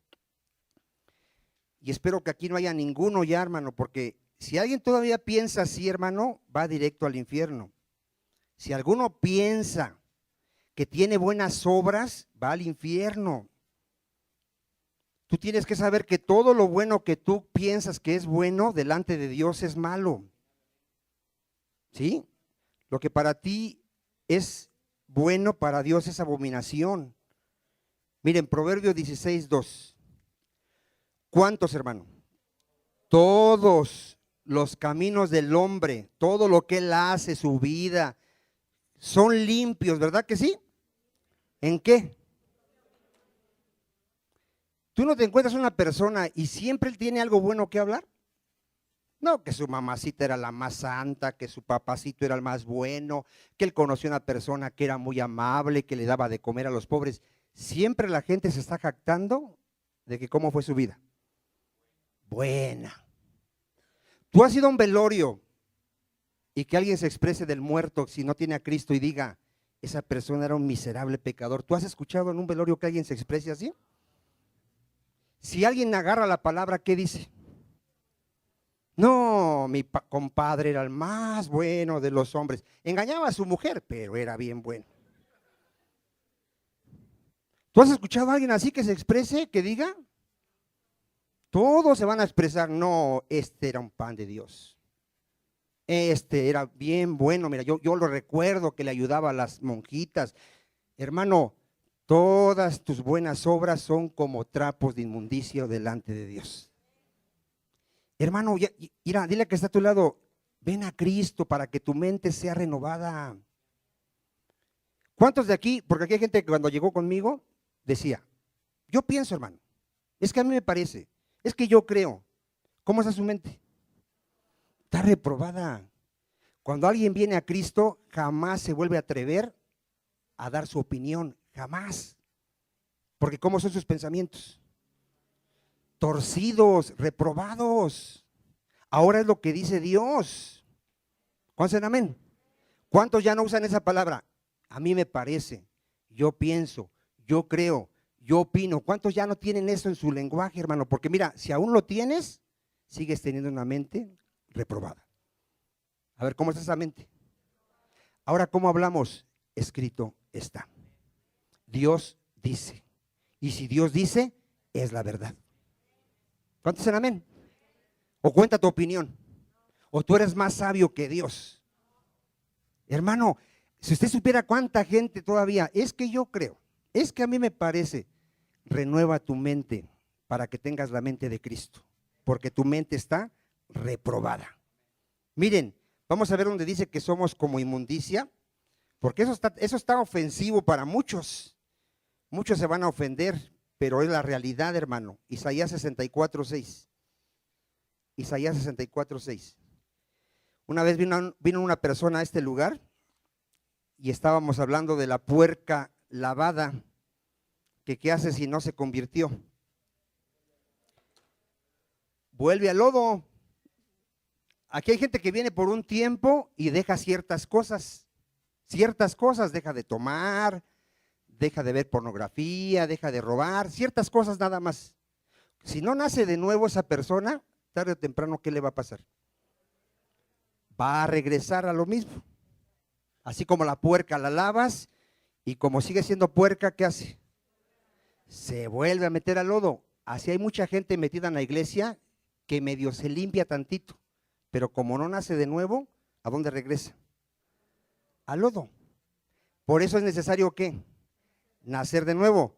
Y espero que aquí no haya ninguno ya, hermano, porque si alguien todavía piensa así, hermano, va directo al infierno. Si alguno piensa que tiene buenas obras, va al infierno. Tú tienes que saber que todo lo bueno que tú piensas que es bueno delante de Dios es malo. ¿Sí? Lo que para ti es bueno, para Dios es abominación. Miren, Proverbios 16:2. ¿Cuántos, hermano? Todos los caminos del hombre, todo lo que él hace, su vida, son limpios, ¿verdad que sí? ¿En qué? ¿Tú no te encuentras una persona y siempre él tiene algo bueno que hablar? No, que su mamacita era la más santa, que su papacito era el más bueno, que él conoció a una persona que era muy amable, que le daba de comer a los pobres. Siempre la gente se está jactando de que cómo fue su vida. Buena. Tú has ido a un velorio y que alguien se exprese del muerto si no tiene a Cristo y diga, esa persona era un miserable pecador. ¿Tú has escuchado en un velorio que alguien se exprese así? Si alguien agarra la palabra, ¿qué dice? No, mi compadre era el más bueno de los hombres. Engañaba a su mujer, pero era bien bueno. ¿Tú has escuchado a alguien así que se exprese, que diga? Todos se van a expresar, no, este era un pan de Dios. Este era bien bueno, mira, yo lo recuerdo que le ayudaba a las monjitas. Hermano, todas tus buenas obras son como trapos de inmundicia delante de Dios. Hermano, mira, dile que está a tu lado, ven a Cristo para que tu mente sea renovada. ¿Cuántos de aquí, porque aquí hay gente que cuando llegó conmigo decía, yo pienso, hermano, es que a mí me parece, es que yo creo. ¿Cómo está su mente? Está reprobada. Cuando alguien viene a Cristo, jamás se vuelve a atrever a dar su opinión, jamás. Porque ¿cómo son sus pensamientos? Torcidos, reprobados. Ahora es lo que dice Dios. ¿Cuántos dicen amén? ¿Cuántos ya no usan esa palabra? A mí me parece, yo pienso, yo creo, yo opino. ¿Cuántos ya no tienen eso en su lenguaje, hermano? Porque mira, si aún lo tienes, sigues teniendo una mente reprobada. A ver, ¿cómo está esa mente? Ahora, ¿cómo hablamos? Escrito está. Dios dice. Y si Dios dice, es la verdad. ¿Cuántos dicen amén? O cuenta tu opinión. O tú eres más sabio que Dios. Hermano, si usted supiera cuánta gente todavía, es que yo creo, es que a mí me parece, renueva tu mente para que tengas la mente de Cristo. Porque tu mente está reprobada. Miren, vamos a ver donde dice que somos como inmundicia, porque eso está ofensivo para muchos. Muchos se van a ofender, pero es la realidad, hermano. Isaías 64:6. Isaías 64:6. Una vez vino una persona a este lugar y estábamos hablando de la puerca lavada, que qué hace si no se convirtió. Vuelve al lodo. Aquí hay gente que viene por un tiempo y deja ciertas cosas, deja de tomar, deja de ver pornografía, deja de robar, ciertas cosas nada más. Si no nace de nuevo esa persona, tarde o temprano, ¿qué le va a pasar? Va a regresar a lo mismo. Así como la puerca la lavas y como sigue siendo puerca, ¿qué hace? Se vuelve a meter al lodo. Así hay mucha gente metida en la iglesia que medio se limpia tantito, pero como no nace de nuevo, ¿a dónde regresa? Al lodo. Por eso es necesario, ¿qué? Nacer de nuevo.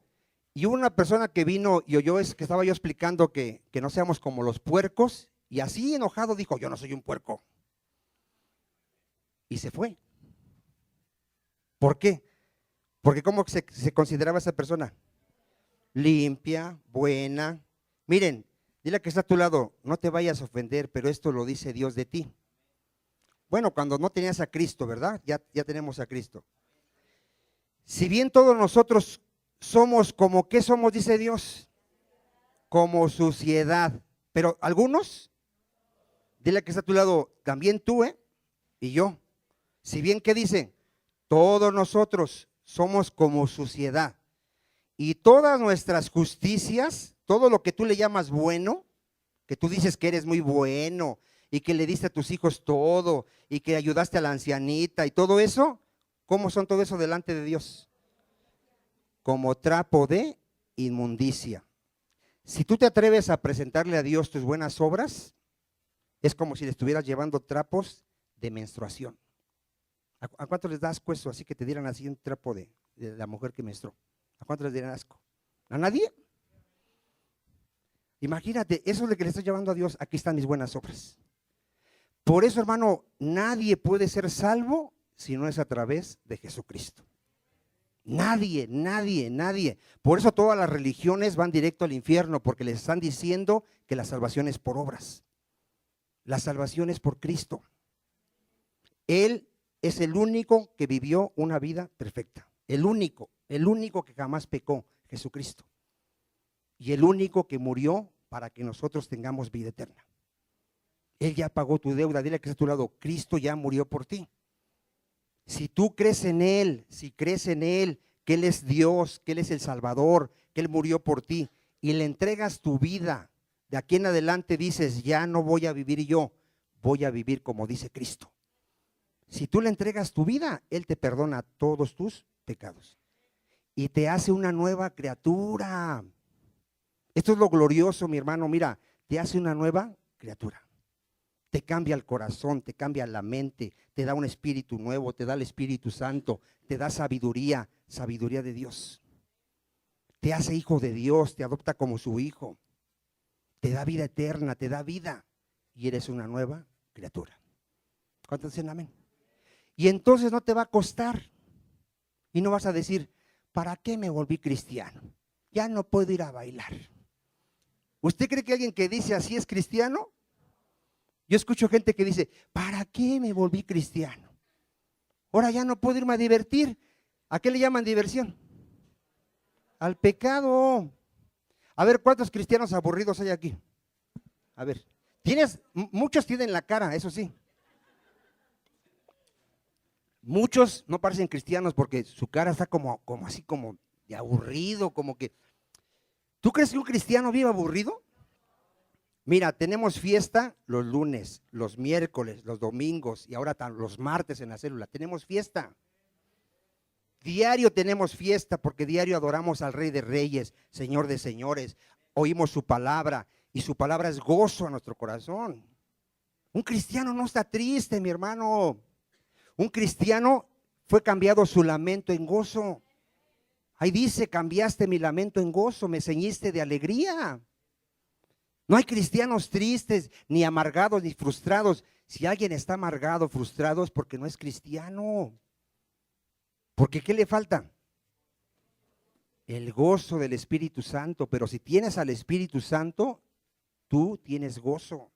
Y hubo una persona que vino y oyó que estaba yo explicando que no seamos como los puercos, y así enojado dijo, yo no soy un puerco. Y se fue. ¿Por qué? Porque ¿cómo se consideraba esa persona? Limpia, buena. Miren, dile a que está a tu lado, no te vayas a ofender, pero esto lo dice Dios de ti. Bueno, cuando no tenías a Cristo, ¿verdad? Ya tenemos a Cristo. Si bien todos nosotros somos como, ¿qué somos? Dice Dios, como suciedad. Pero algunos, dile que está a tu lado, también tú, y yo. Si bien, ¿qué dice? Todos nosotros somos como suciedad. Y todas nuestras justicias, todo lo que tú le llamas bueno, que tú dices que eres muy bueno y que le diste a tus hijos todo y que ayudaste a la ancianita y todo eso, ¿cómo son todo eso delante de Dios? Como trapo de inmundicia. Si tú te atreves a presentarle a Dios tus buenas obras, es como si le estuvieras llevando trapos de menstruación. ¿A cuánto les da asco eso? Así que te dieran así un trapo de la mujer que menstruó. ¿A cuánto les dieran asco? ¿A nadie? Imagínate, eso es lo que le estás llevando a Dios. Aquí están mis buenas obras. Por eso, hermano, nadie puede ser salvo si no es a través de Jesucristo. Nadie, nadie, nadie. Por eso todas las religiones van directo al infierno, porque les están diciendo que la salvación es por obras. La salvación es por Cristo. Él es el único que vivió una vida perfecta. El único que jamás pecó, Jesucristo. Y el único que murió para que nosotros tengamos vida eterna. Él ya pagó tu deuda. Dile que está a tu lado, Cristo ya murió por ti. Si tú crees en Él, si crees en Él, que Él es Dios, que Él es el Salvador, que Él murió por ti, y le entregas tu vida, de aquí en adelante dices, ya no voy a vivir yo, voy a vivir como dice Cristo. Si tú le entregas tu vida, Él te perdona todos tus pecados y te hace una nueva criatura. Esto es lo glorioso, mi hermano. Mira, te hace una nueva criatura. Te cambia el corazón, te cambia la mente, te da un espíritu nuevo, te da el Espíritu Santo, te da sabiduría, sabiduría de Dios. Te hace hijo de Dios, te adopta como su hijo. Te da vida eterna, te da vida y eres una nueva criatura. ¿Cuántos dicen amén? Y entonces no te va a costar. Y no vas a decir, ¿para qué me volví cristiano? Ya no puedo ir a bailar. ¿Usted cree que alguien que dice así es cristiano? Yo escucho gente que dice, ¿para qué me volví cristiano? Ahora ya no puedo irme a divertir. ¿A qué le llaman diversión? Al pecado. A ver, ¿cuántos cristianos aburridos hay aquí? A ver, muchos tienen la cara, eso sí. Muchos no parecen cristianos porque su cara está como así como de aburrido, como que. ¿Tú crees que un cristiano vive aburrido? Mira, tenemos fiesta los lunes, los miércoles, los domingos y ahora los martes en la célula. Tenemos fiesta. Diario tenemos fiesta porque diario adoramos al Rey de Reyes, Señor de Señores. Oímos su palabra y su palabra es gozo a nuestro corazón. Un cristiano no está triste, mi hermano. Un cristiano fue cambiado su lamento en gozo. Ahí dice, cambiaste mi lamento en gozo, me ceñiste de alegría. No hay cristianos tristes, ni amargados, ni frustrados. Si alguien está amargado, frustrado, es porque no es cristiano. Porque ¿qué le falta? El gozo del Espíritu Santo. Pero si tienes al Espíritu Santo, tú tienes gozo.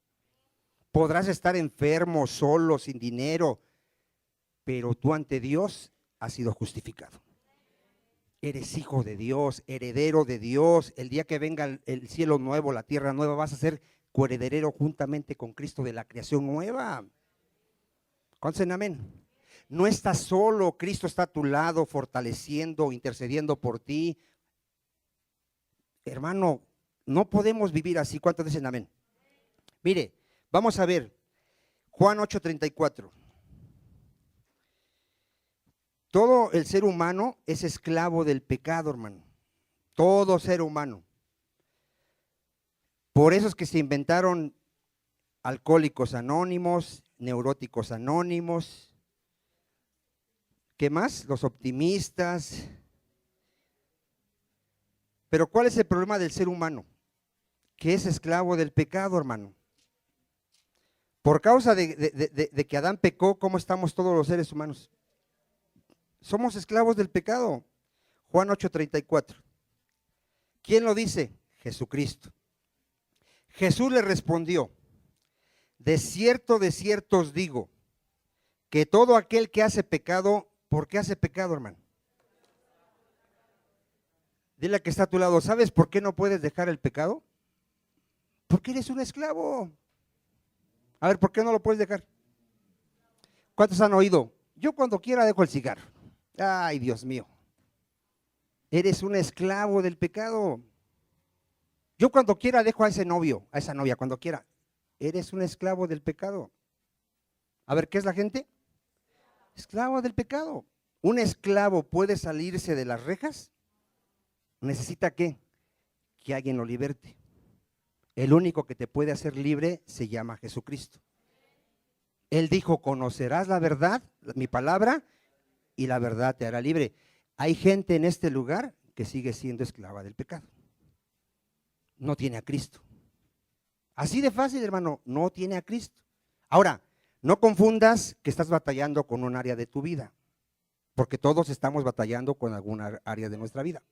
Podrás estar enfermo, solo, sin dinero, pero tú ante Dios has sido justificado. Eres hijo de Dios, heredero de Dios. El día que venga el cielo nuevo, la tierra nueva, vas a ser coheredero juntamente con Cristo de la creación nueva. ¿Cuántos dicen amén? No estás solo, Cristo está a tu lado, fortaleciendo, intercediendo por ti. Hermano, no podemos vivir así. ¿Cuántos dicen amén? Mire, vamos a ver, Juan 8:34. Todo el ser humano es esclavo del pecado, hermano. Todo ser humano. Por eso es que se inventaron alcohólicos anónimos, neuróticos anónimos. ¿Qué más? Los optimistas. Pero ¿cuál es el problema del ser humano? Que es esclavo del pecado, hermano. Por causa de que Adán pecó, ¿cómo estamos todos los seres humanos? Somos esclavos del pecado. Juan 8:34. ¿Quién lo dice? Jesucristo. Jesús le respondió, de cierto os digo, que todo aquel que hace pecado, ¿por qué hace pecado, hermano? Dile a que está a tu lado, ¿sabes por qué no puedes dejar el pecado? Porque eres un esclavo. A ver, ¿por qué no lo puedes dejar? ¿Cuántos han oído? Yo cuando quiera dejo el cigarro. Ay, Dios mío. Eres un esclavo del pecado. Yo cuando quiera dejo a ese novio, a esa novia, cuando quiera. Eres un esclavo del pecado. A ver, ¿qué es la gente? Esclavo del pecado. ¿Un esclavo puede salirse de las rejas? ¿Necesita qué? Que alguien lo liberte. El único que te puede hacer libre se llama Jesucristo. Él dijo, conocerás la verdad, mi palabra, y la verdad te hará libre. Hay gente en este lugar que sigue siendo esclava del pecado. No tiene a Cristo. Así de fácil, hermano, no tiene a Cristo. Ahora, no confundas que estás batallando con un área de tu vida, porque todos estamos batallando con alguna área de nuestra vida.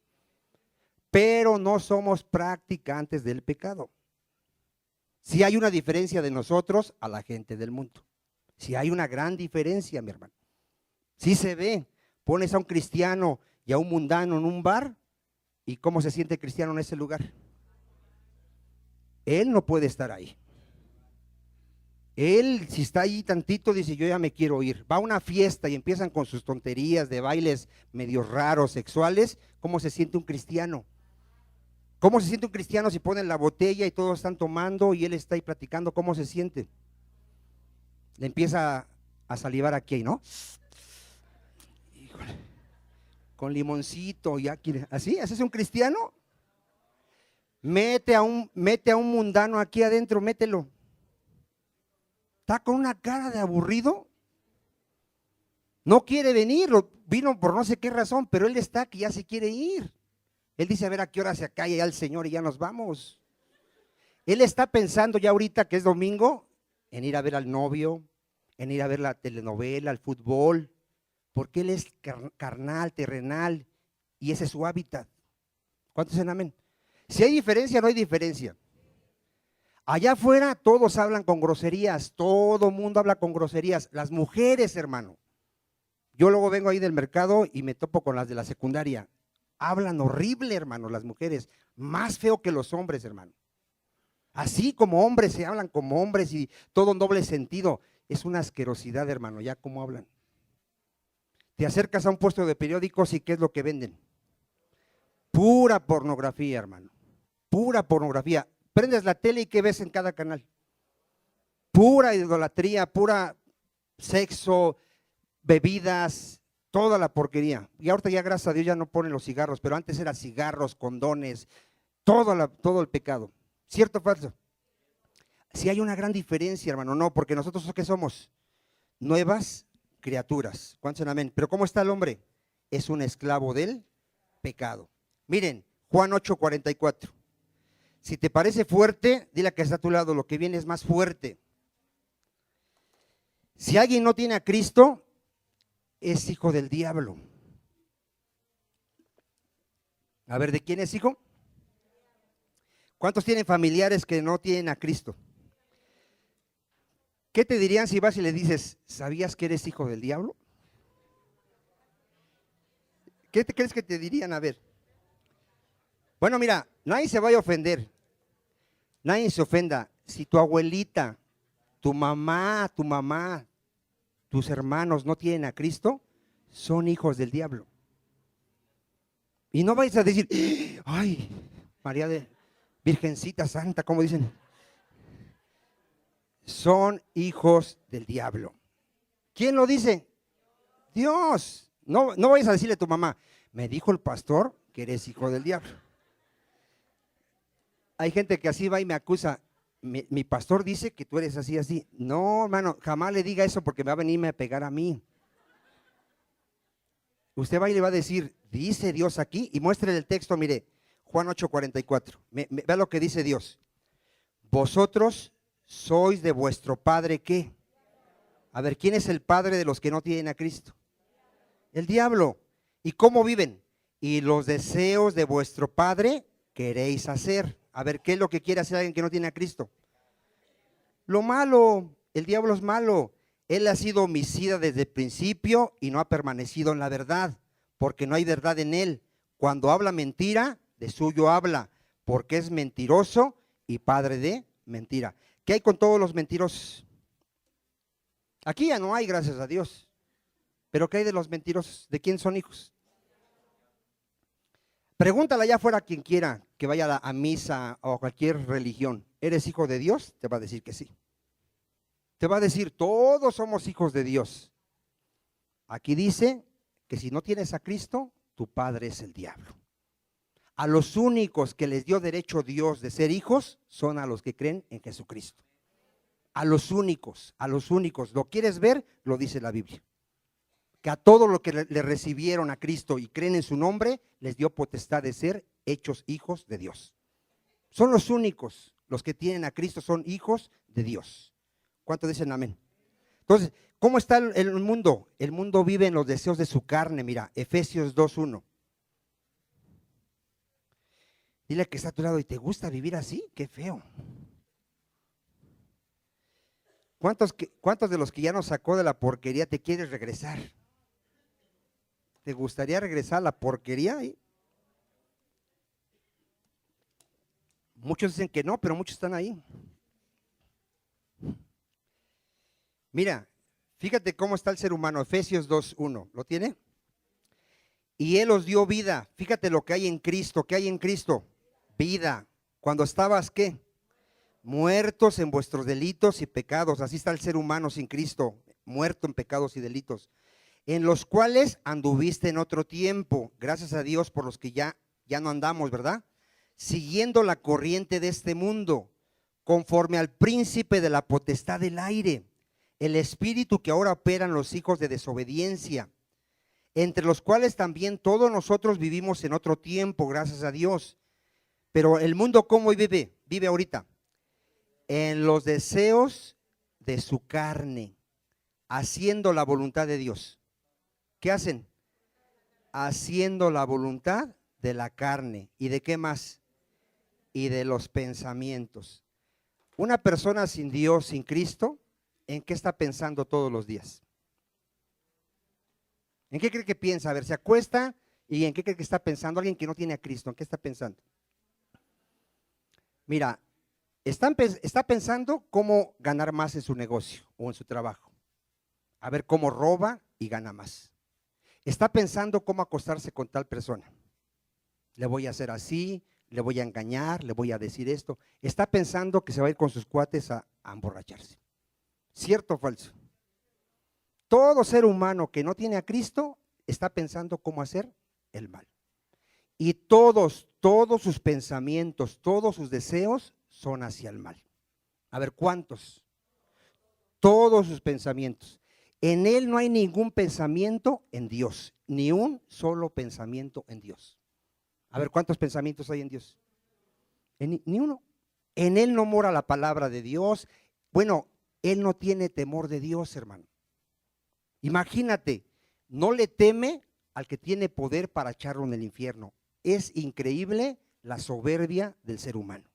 Pero no somos practicantes del pecado. Si hay una diferencia de nosotros a la gente del mundo. Si hay una gran diferencia, mi hermano. Sí se ve, pones a un cristiano y a un mundano en un bar y cómo se siente cristiano en ese lugar. Él no puede estar ahí. Él, si está ahí tantito, dice, yo ya me quiero ir. Va a una fiesta y empiezan con sus tonterías de bailes medio raros, sexuales. ¿Cómo se siente un cristiano? ¿Cómo se siente un cristiano si ponen la botella y todos están tomando y él está ahí platicando? ¿Cómo se siente? Le empieza a salivar aquí, ¿no? Híjole. Con limoncito y aquí, ¿así? ¿Así es un cristiano? Mete a un mundano aquí adentro, mételo. Está con una cara de aburrido. No quiere venir, vino por no sé qué razón, pero él está que ya se quiere ir. Él dice, a ver a qué hora se acalla ya el Señor y ya nos vamos. Él está pensando ya ahorita que es domingo en ir a ver al novio, en ir a ver la telenovela, el fútbol. porque Él es carnal, terrenal, y ese es su hábitat. ¿Cuántos dicen amén? Si hay diferencia, no hay diferencia. Allá afuera todos hablan con groserías, todo mundo habla con groserías. Las mujeres, hermano. Yo luego vengo ahí del mercado y me topo con las de la secundaria. Hablan horrible, hermano, las mujeres. Más feo que los hombres, hermano. Así como hombres se hablan como hombres y todo en doble sentido. Es una asquerosidad, hermano, ya como hablan. Te acercas a un puesto de periódicos y ¿qué es lo que venden? Pura pornografía, hermano. Pura pornografía. Prendes la tele y ¿qué ves en cada canal? Pura idolatría, pura sexo, bebidas, toda la porquería. Y ahorita ya gracias a Dios ya no ponen los cigarros, pero antes era cigarros, condones, todo el pecado. ¿Cierto o falso? Si hay una gran diferencia, hermano, no, porque nosotros ¿qué somos? Nuevas criaturas. ¿Cuántos dicen amén? Pero ¿cómo está el hombre? Es un esclavo del pecado. Miren, Juan 8:44. Si te parece fuerte, dile a que está a tu lado, lo que viene es más fuerte. Si alguien no tiene a Cristo, es hijo del diablo. A ver, ¿de quién es hijo? ¿Cuántos tienen familiares que no tienen a Cristo? ¿Qué te dirían si vas y le dices, ¿sabías que eres hijo del diablo? ¿Qué te crees que te dirían? A ver. Bueno, mira, nadie se vaya a ofender. Nadie se ofenda. Si tu abuelita, tu mamá, tus hermanos no tienen a Cristo, son hijos del diablo. Y no vais a decir, ay, María de Virgencita Santa, como dicen. Son hijos del diablo. ¿Quién lo dice? Dios. No vayas a decirle a tu mamá, me dijo el pastor que eres hijo del diablo. Hay gente que así va y me acusa, mi pastor dice que tú eres así, así. No, hermano, jamás le diga eso porque me va a venirme a pegar a mí. Usted va y le va a decir, dice Dios aquí, y muéstrele el texto, mire, Juan 8:44. Vea lo que dice Dios. Vosotros sois de vuestro padre, ¿qué? A ver, ¿quién es el padre de los que no tienen a Cristo? El diablo. ¿Y cómo viven? Y los deseos de vuestro padre queréis hacer. A ver, ¿qué es lo que quiere hacer alguien que no tiene a Cristo? Lo malo. El diablo es malo. Él ha sido homicida desde el principio y no ha permanecido en la verdad, porque no hay verdad en él. Cuando habla mentira, de suyo habla, porque es mentiroso y padre de mentira. ¿Qué hay con todos los mentirosos? Aquí ya no hay, gracias a Dios. Pero ¿qué hay de los mentirosos? ¿De quién son hijos? Pregúntale allá afuera a quien quiera que vaya a misa o a cualquier religión. ¿Eres hijo de Dios? Te va a decir que sí. Te va a decir, todos somos hijos de Dios. Aquí dice que si no tienes a Cristo, tu padre es el diablo. A los únicos que les dio derecho Dios de ser hijos son a los que creen en Jesucristo. A los únicos, a los únicos. ¿Lo quieres ver? Lo dice la Biblia. Que a todos los que le recibieron a Cristo y creen en su nombre, les dio potestad de ser hechos hijos de Dios. Son los únicos, los que tienen a Cristo son hijos de Dios. ¿Cuántos dicen amén? Entonces, ¿cómo está el mundo? El mundo vive en los deseos de su carne, mira, Efesios 2:1. Dile que está a tu lado y te gusta vivir así, qué feo. ¿Cuántos de los que ya nos sacó de la porquería te quieres regresar? ¿Te gustaría regresar a la porquería? Muchos dicen que no, pero muchos están ahí. Mira, fíjate cómo está el ser humano, Efesios 2:1, ¿lo tiene? Y Él os dio vida, fíjate lo que hay en Cristo, ¿qué hay en Cristo? Vida. Cuando estabas, ¿qué? Muertos en vuestros delitos y pecados, así está el ser humano sin Cristo, muerto en pecados y delitos, en los cuales anduviste en otro tiempo, gracias a Dios por los que ya no andamos, ¿verdad? Siguiendo la corriente de este mundo, conforme al príncipe de la potestad del aire, el espíritu que ahora operan los hijos de desobediencia, entre los cuales también todos nosotros vivimos en otro tiempo, gracias a Dios. Pero el mundo, ¿cómo vive? Vive ahorita en los deseos de su carne, haciendo la voluntad de Dios. ¿Qué hacen? Haciendo la voluntad de la carne. ¿Y de qué más? Y de los pensamientos. Una persona sin Dios, sin Cristo, ¿en qué está pensando todos los días? ¿En qué cree que piensa? A ver, se acuesta y ¿en qué cree que está pensando? Alguien que no tiene a Cristo, ¿en qué está pensando? Mira, está pensando cómo ganar más en su negocio o en su trabajo. A ver cómo roba y gana más. Está pensando cómo acostarse con tal persona. Le voy a hacer así, le voy a engañar, le voy a decir esto. Está pensando que se va a ir con sus cuates a emborracharse. ¿Cierto o falso? Todo ser humano que no tiene a Cristo está pensando cómo hacer el mal. Y todos sus pensamientos, todos sus deseos son hacia el mal. A ver, ¿cuántos? Todos sus pensamientos. En él no hay ningún pensamiento en Dios, ni un solo pensamiento en Dios. A ver, ¿cuántos pensamientos hay en Dios? Ni uno. En él no mora la palabra de Dios. Bueno, él no tiene temor de Dios, hermano. Imagínate, no le teme al que tiene poder para echarlo en el infierno. Es increíble la soberbia del ser humano.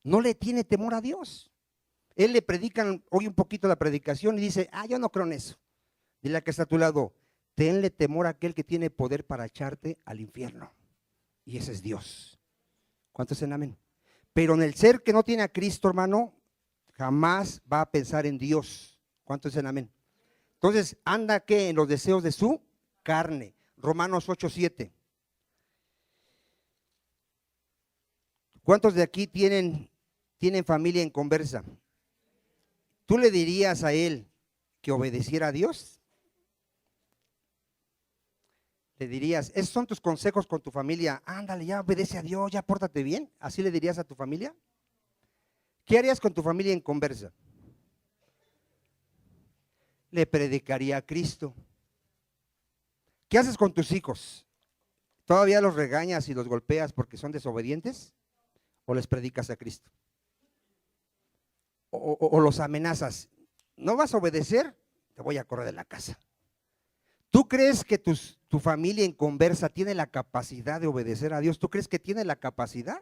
No le tiene temor a Dios. Él le predican, oye un poquito la predicación y dice, yo no creo en eso. Dile a que está a tu lado, tenle temor a aquel que tiene poder para echarte al infierno. Y ese es Dios. ¿Cuántos dicen amén? Pero en el ser que no tiene a Cristo, hermano, jamás va a pensar en Dios. ¿Cuántos dicen amén? Entonces, anda que en los deseos de su carne. Romanos 8:7. ¿Cuántos de aquí tienen familia en conversa? ¿Tú le dirías a él que obedeciera a Dios? Le dirías, esos son tus consejos con tu familia, ándale, ya obedece a Dios, ya pórtate bien. ¿Así le dirías a tu familia? ¿Qué harías con tu familia en conversa? Le predicaría a Cristo. ¿Qué haces con tus hijos? ¿Todavía los regañas y los golpeas porque son desobedientes? ¿O les predicas a Cristo? ¿O los amenazas? ¿No vas a obedecer? Te voy a correr de la casa. ¿Tú crees que tu familia en conversa tiene la capacidad de obedecer a Dios? ¿Tú crees que tiene la capacidad?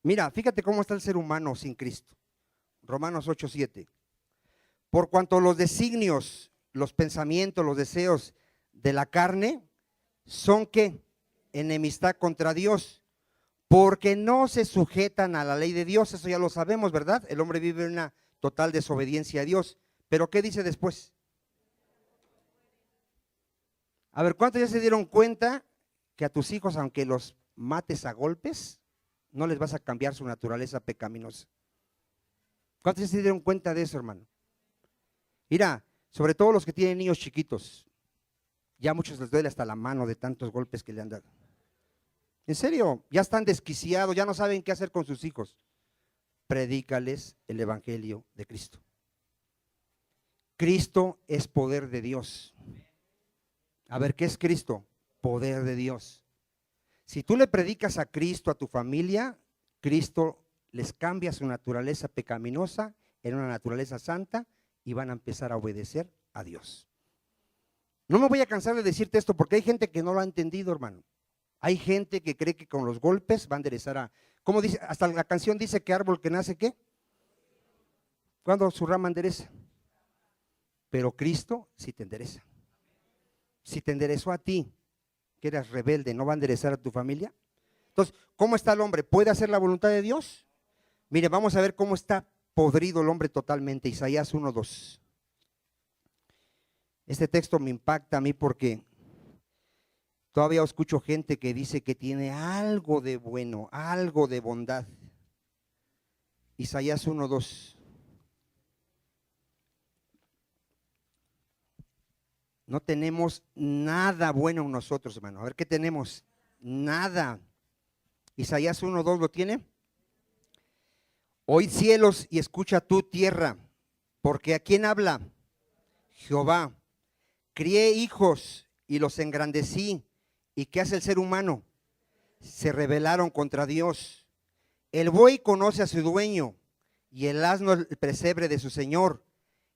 Mira, fíjate cómo está el ser humano sin Cristo. Romanos 8:7. Por cuanto los designios, los pensamientos, los deseos de la carne son ¿qué? Enemistad contra Dios, porque no se sujetan a la ley de Dios. Eso ya lo sabemos, ¿verdad? El hombre vive en una total desobediencia a Dios. Pero ¿qué dice después? A ver, ¿cuántos ya se dieron cuenta que a tus hijos, aunque los mates a golpes, no les vas a cambiar su naturaleza pecaminosa? ¿Cuántos ya se dieron cuenta de eso, hermano? Mira, sobre todo los que tienen niños chiquitos, ya a muchos les duele hasta la mano de tantos golpes que le han dado. En serio, ya están desquiciados, ya no saben qué hacer con sus hijos. Predícales el evangelio de Cristo. Cristo es poder de Dios. A ver, ¿qué es Cristo? Poder de Dios. Si tú le predicas a Cristo a tu familia, Cristo les cambia su naturaleza pecaminosa en una naturaleza santa y van a empezar a obedecer a Dios. No me voy a cansar de decirte esto porque hay gente que no lo ha entendido, hermano. Hay gente que cree que con los golpes va a enderezar a, ¿cómo dice? Hasta la canción dice que árbol que nace, ¿qué? Cuando su rama endereza. Pero Cristo sí te endereza. Si te enderezó a ti, que eras rebelde, ¿no va a enderezar a tu familia? Entonces, ¿cómo está el hombre? ¿Puede hacer la voluntad de Dios? Mire, vamos a ver cómo está podrido el hombre totalmente. Isaías 1:2. Este texto me impacta a mí porque todavía escucho gente que dice que tiene algo de bueno, algo de bondad. Isaías 1:2. No tenemos nada bueno en nosotros, hermano. A ver, ¿qué tenemos? Nada. Isaías 1:2, ¿lo tiene? Oíd cielos y escucha tú tierra, porque ¿a quién habla? Jehová. Crié hijos y los engrandecí. ¿Y qué hace el ser humano? Se rebelaron contra Dios. El buey conoce a su dueño y el asno el pesebre de su señor.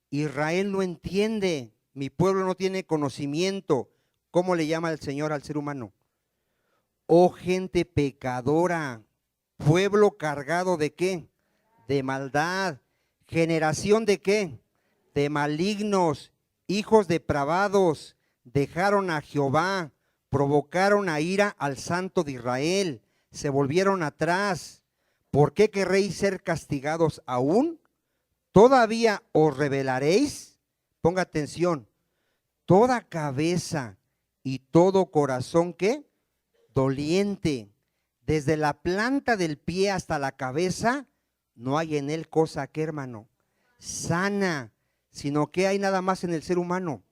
Israel no entiende Mi pueblo no tiene conocimiento. ¿Cómo le llama el Señor al ser humano? Oh gente pecadora, pueblo cargado ¿de qué? De maldad. Generación ¿de qué? De malignos, hijos depravados, dejaron a Jehová, provocaron a ira al Santo de Israel, se volvieron atrás. ¿Por qué querréis ser castigados aún? ¿Todavía os rebelaréis? Ponga atención, toda cabeza y todo corazón, ¿qué? Doliente, desde la planta del pie hasta la cabeza, no hay en él cosa que, hermano, sana, sino que hay nada más en el ser humano,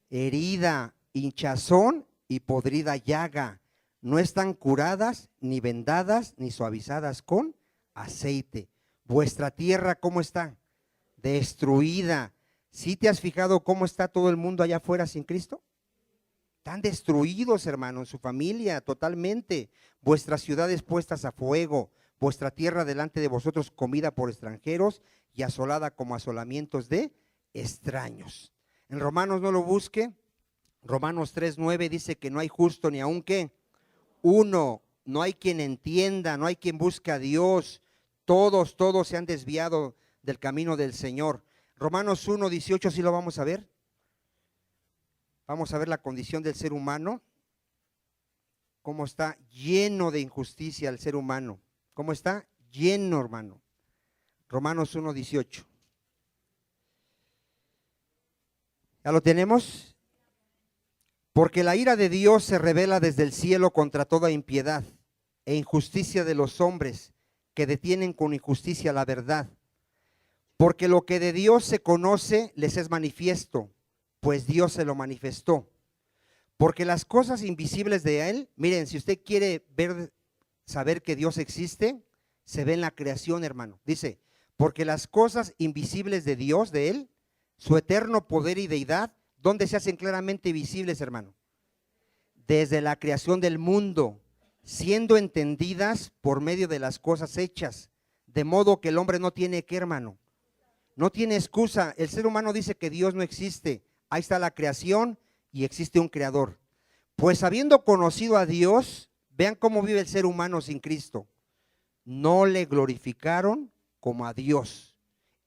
herida, hinchazón y podrida llaga. No están curadas, ni vendadas, ni suavizadas con aceite. Vuestra tierra, ¿cómo está? Destruida. ¿Sí te has fijado cómo está todo el mundo allá afuera sin Cristo? Están destruidos, hermano, en su familia, totalmente. Vuestras ciudades puestas a fuego, vuestra tierra delante de vosotros comida por extranjeros y asolada como asolamientos de extraños. En Romanos, no lo busque, Romanos 3:9 dice que no hay justo ni aun qué, uno, no hay quien entienda, no hay quien busque a Dios, todos se han desviado del camino del Señor. Romanos 1:18, ¿sí lo vamos a ver? Vamos a ver la condición del ser humano, cómo está lleno de injusticia el ser humano, cómo está lleno, hermano. Romanos 1:18. ¿Ya lo tenemos? Porque la ira de Dios se revela desde el cielo contra toda impiedad e injusticia de los hombres que detienen con injusticia la verdad. Porque lo que de Dios se conoce les es manifiesto, pues Dios se lo manifestó. Porque las cosas invisibles de Él, miren, si usted quiere saber que Dios existe, se ve en la creación, hermano. Dice, porque las cosas invisibles de Dios, de Él, su eterno poder y deidad, ¿dónde se hacen claramente visibles, hermano? Desde la creación del mundo, siendo entendidas por medio de las cosas hechas, de modo que el hombre no tiene ¿qué, hermano? No tiene excusa. El ser humano dice que Dios no existe. Ahí está la creación y existe un creador. Pues habiendo conocido a Dios, vean cómo vive el ser humano sin Cristo. No le glorificaron como a Dios.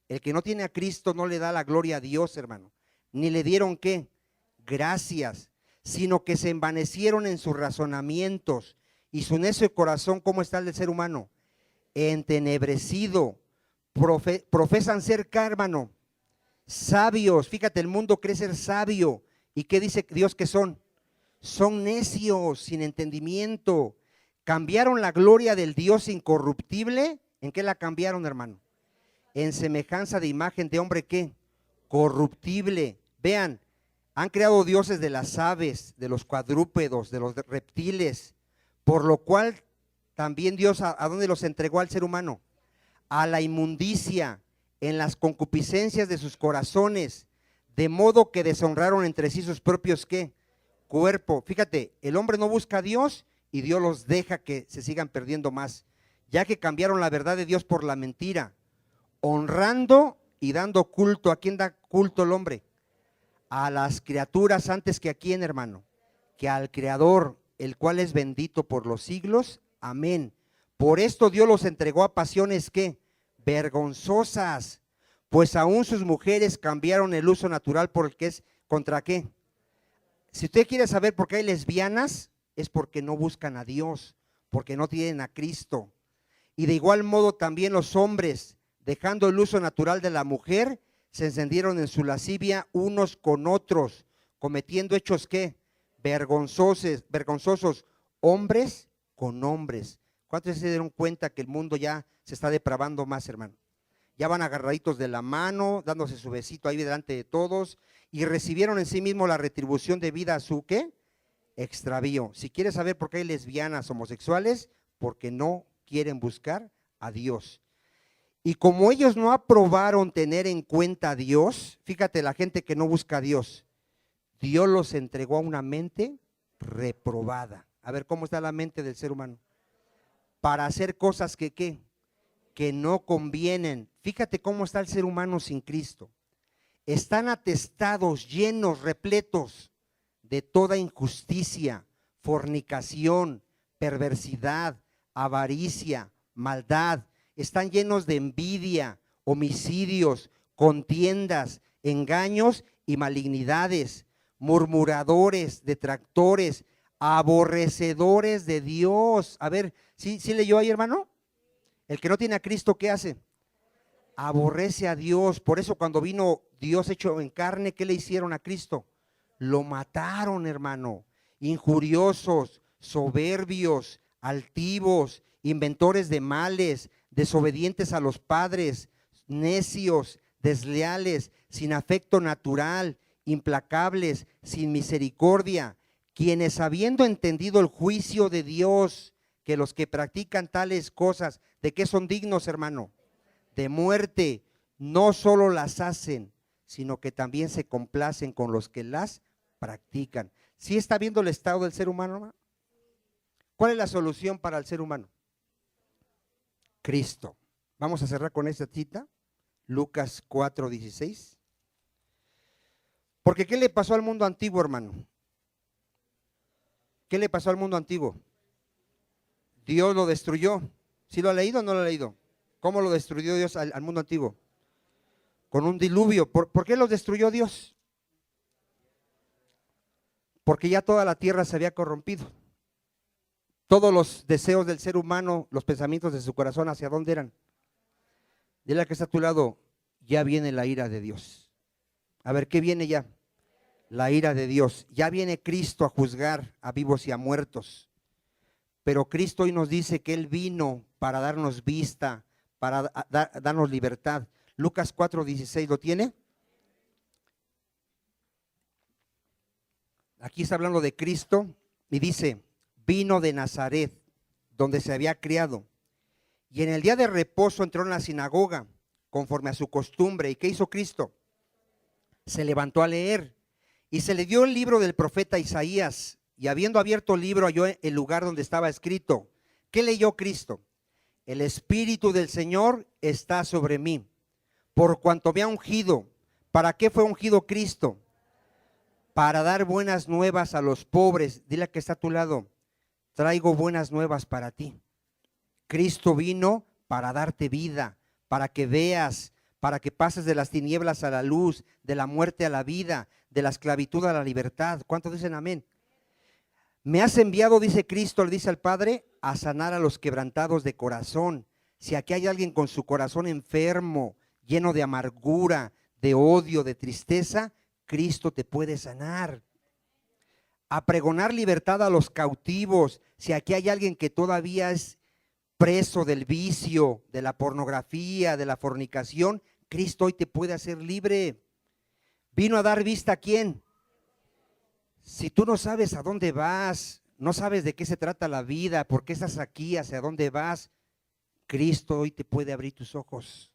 El que no tiene a Cristo no le da la gloria a Dios, hermano. Ni le dieron ¿qué? Gracias, sino que se envanecieron en sus razonamientos y su necio corazón, ¿cómo está el del ser humano? Entenebrecido. Profesan ser ¿qué, hermano? Sabios. Fíjate, el mundo cree ser sabio. ¿Y qué dice Dios que son? Son necios, sin entendimiento. Cambiaron la gloria del Dios incorruptible. ¿En qué la cambiaron, hermano? En semejanza de imagen de hombre ¿qué? Corruptible. Vean, han creado dioses de las aves, de los cuadrúpedos, de los reptiles, por lo cual también Dios ¿a dónde los entregó al ser humano? A la inmundicia, en las concupiscencias de sus corazones, de modo que deshonraron entre sí sus propios ¿qué? Cuerpo. Fíjate, el hombre no busca a Dios y Dios los deja que se sigan perdiendo más, ya que cambiaron la verdad de Dios por la mentira, honrando y dando culto. ¿A quién da culto el hombre? A las criaturas antes que a quién, hermano, que al Creador, el cual es bendito por los siglos. Amén. Por esto Dios los entregó a pasiones ¿qué? Vergonzosas, pues aún sus mujeres cambiaron el uso natural por el que es contra qué. Si usted quiere saber por qué hay lesbianas, es porque no buscan a Dios, porque no tienen a Cristo. Y de igual modo también los hombres, dejando el uso natural de la mujer, se encendieron en su lascivia unos con otros, cometiendo hechos ¿qué? Vergonzosos, hombres con hombres. ¿Cuántos se dieron cuenta que el mundo ya se está depravando más, hermano? Ya van agarraditos de la mano, dándose su besito ahí delante de todos, y recibieron en sí mismo la retribución debida a su ¿qué? Extravío. Si quieres saber por qué hay lesbianas homosexuales, porque no quieren buscar a Dios. Y como ellos no aprobaron tener en cuenta a Dios, fíjate, la gente que no busca a Dios, Dios los entregó a una mente reprobada. A ver, ¿cómo está la mente del ser humano? Para hacer cosas que ¿qué? Que no convienen. Fíjate cómo está el ser humano sin Cristo. están atestados, llenos, repletos de toda injusticia, fornicación, perversidad, avaricia, maldad. Están llenos de envidia, homicidios, contiendas, engaños y malignidades, murmuradores, detractores, aborrecedores de Dios. A ver, ¿sí leyó ahí, hermano? El que no tiene a Cristo, ¿qué hace? Aborrece a Dios. Por eso cuando vino Dios hecho en carne, ¿qué le hicieron a Cristo? Lo mataron, hermano. Injuriosos, soberbios, altivos, inventores de males, desobedientes a los padres, necios, desleales, sin afecto natural, implacables, sin misericordia, quienes habiendo entendido el juicio de Dios, que los que practican tales cosas, ¿de qué son dignos, hermano? De muerte, no solo las hacen, sino que también se complacen con los que las practican. ¿Sí está viendo el estado del ser humano, hermano? ¿Cuál es la solución para el ser humano? Cristo. Vamos a cerrar con esta cita, Lucas 4:16. Porque ¿qué le pasó al mundo antiguo, hermano? ¿Qué le pasó al mundo antiguo? Dios lo destruyó. ¿Sí lo ha leído o no lo ha leído? ¿Cómo lo destruyó Dios al mundo antiguo? Con un diluvio. ¿Por qué lo destruyó Dios? Porque ya toda la tierra se había corrompido. Todos los deseos del ser humano, los pensamientos de su corazón, ¿hacia dónde eran? Dile al que está a tu lado, ya viene la ira de Dios. A ver, ¿qué viene ya? La ira de Dios. Ya viene Cristo a juzgar a vivos y a muertos. Pero Cristo hoy nos dice que Él vino para darnos vista, para darnos libertad. Lucas 4:16, ¿lo tiene? Aquí está hablando de Cristo y dice, vino de Nazaret, donde se había criado. Y en el día de reposo entró en la sinagoga, conforme a su costumbre. ¿Y qué hizo Cristo? Se levantó a leer y se le dio el libro del profeta Isaías. Y habiendo abierto el libro, halló el lugar donde estaba escrito. ¿Qué leyó Cristo? El Espíritu del Señor está sobre mí, por cuanto me ha ungido. ¿Para qué fue ungido Cristo? Para dar buenas nuevas a los pobres. Dile a que está a tu lado, traigo buenas nuevas para ti. Cristo vino para darte vida, para que veas, para que pases de las tinieblas a la luz, de la muerte a la vida, de la esclavitud a la libertad. ¿Cuántos dicen amén? Me has enviado, dice Cristo, le dice al Padre, a sanar a los quebrantados de corazón. Si aquí hay alguien con su corazón enfermo, lleno de amargura, de odio, de tristeza, Cristo te puede sanar. A pregonar libertad a los cautivos. Si aquí hay alguien que todavía es preso del vicio, de la pornografía, de la fornicación, Cristo hoy te puede hacer libre. Vino a dar vista a ¿quién? Si tú no sabes a dónde vas, no sabes de qué se trata la vida, por qué estás aquí, hacia dónde vas, Cristo hoy te puede abrir tus ojos.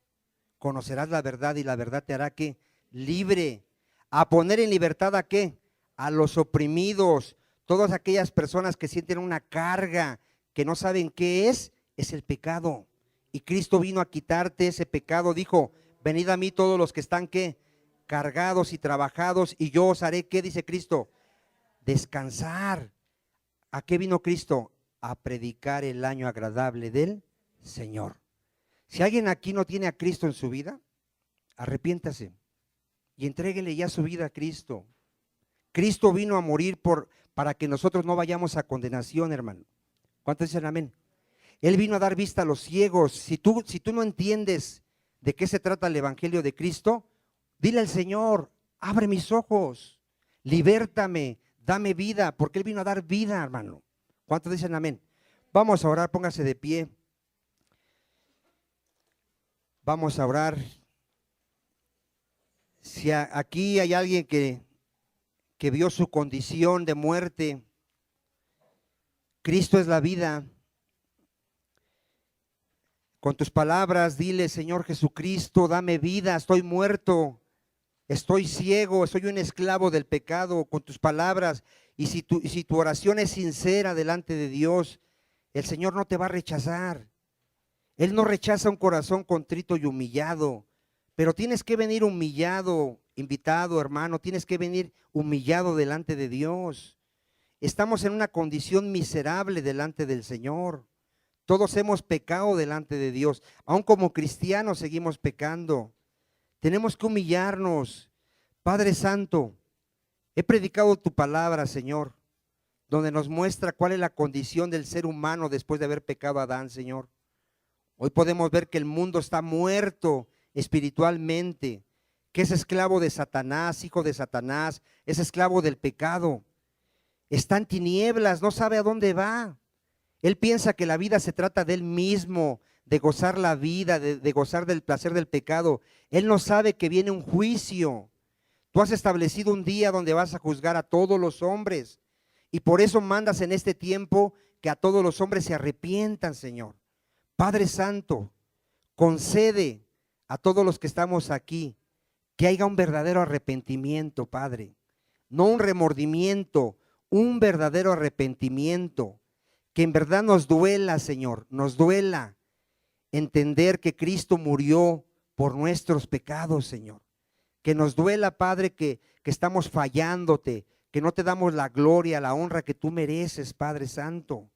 Conocerás la verdad y la verdad te hará ¿qué? Libre. A poner en libertad ¿a qué? A los oprimidos, todas aquellas personas que sienten una carga, que no saben qué es el pecado. Y Cristo vino a quitarte ese pecado. Dijo, venid a mí todos los que están ¿qué? Cargados y trabajados, y yo os haré ¿qué? Dice Cristo, descansar. ¿A qué vino Cristo? A predicar el año agradable del Señor. Si alguien aquí no tiene a Cristo en su vida, arrepiéntase y entréguele ya su vida a Cristo. Cristo vino a morir para que nosotros no vayamos a condenación, hermano. ¿Cuántos dicen amén? Él vino a dar vista a los ciegos. Si tú no entiendes de qué se trata el evangelio de Cristo, dile al Señor, abre mis ojos, libértame, dame vida, porque Él vino a dar vida, hermano. ¿Cuántos dicen amén? Vamos a orar, póngase de pie. Vamos a orar. Si aquí hay alguien que vio su condición de muerte, Cristo es la vida. Con tus palabras dile, Señor Jesucristo, dame vida, estoy muerto, estoy ciego, soy un esclavo del pecado. Con tus palabras, y si tu oración es sincera delante de Dios, el Señor no te va a rechazar. Él no rechaza un corazón contrito y humillado, pero tienes que venir humillado invitado, hermano, tienes que venir humillado delante de Dios. Estamos en una condición miserable delante del Señor. Todos hemos pecado delante de Dios. Aún como cristianos seguimos pecando. Tenemos que humillarnos. Padre Santo, he predicado tu palabra, Señor, donde nos muestra cuál es la condición del ser humano después de haber pecado a Adán, Señor. Hoy podemos ver que el mundo está muerto espiritualmente, que es esclavo de Satanás, hijo de Satanás, es esclavo del pecado. Está en tinieblas, no sabe a dónde va. Él piensa que la vida se trata de él mismo, de gozar la vida, de gozar del placer del pecado. Él no sabe que viene un juicio. Tú has establecido un día donde vas a juzgar a todos los hombres. Y por eso mandas en este tiempo que a todos los hombres se arrepientan, Señor. Padre Santo, concede a todos los que estamos aquí que haya un verdadero arrepentimiento, Padre. No un remordimiento, un verdadero arrepentimiento. Que en verdad nos duela, Señor, nos duela entender que Cristo murió por nuestros pecados, Señor. Que nos duela, Padre, que estamos fallándote, que no te damos la gloria, la honra que tú mereces, Padre Santo.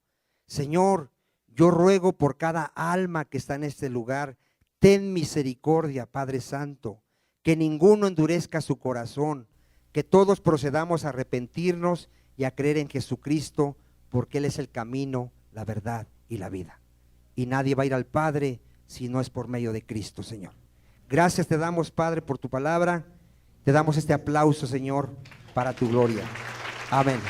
Señor, yo ruego por cada alma que está en este lugar, ten misericordia, Padre Santo, que ninguno endurezca su corazón, que todos procedamos a arrepentirnos y a creer en Jesucristo, porque Él es el camino, la verdad y la vida. Y nadie va a ir al Padre si no es por medio de Cristo, Señor. Gracias te damos, Padre, por tu palabra. Te damos este aplauso, Señor, para tu gloria. Amén.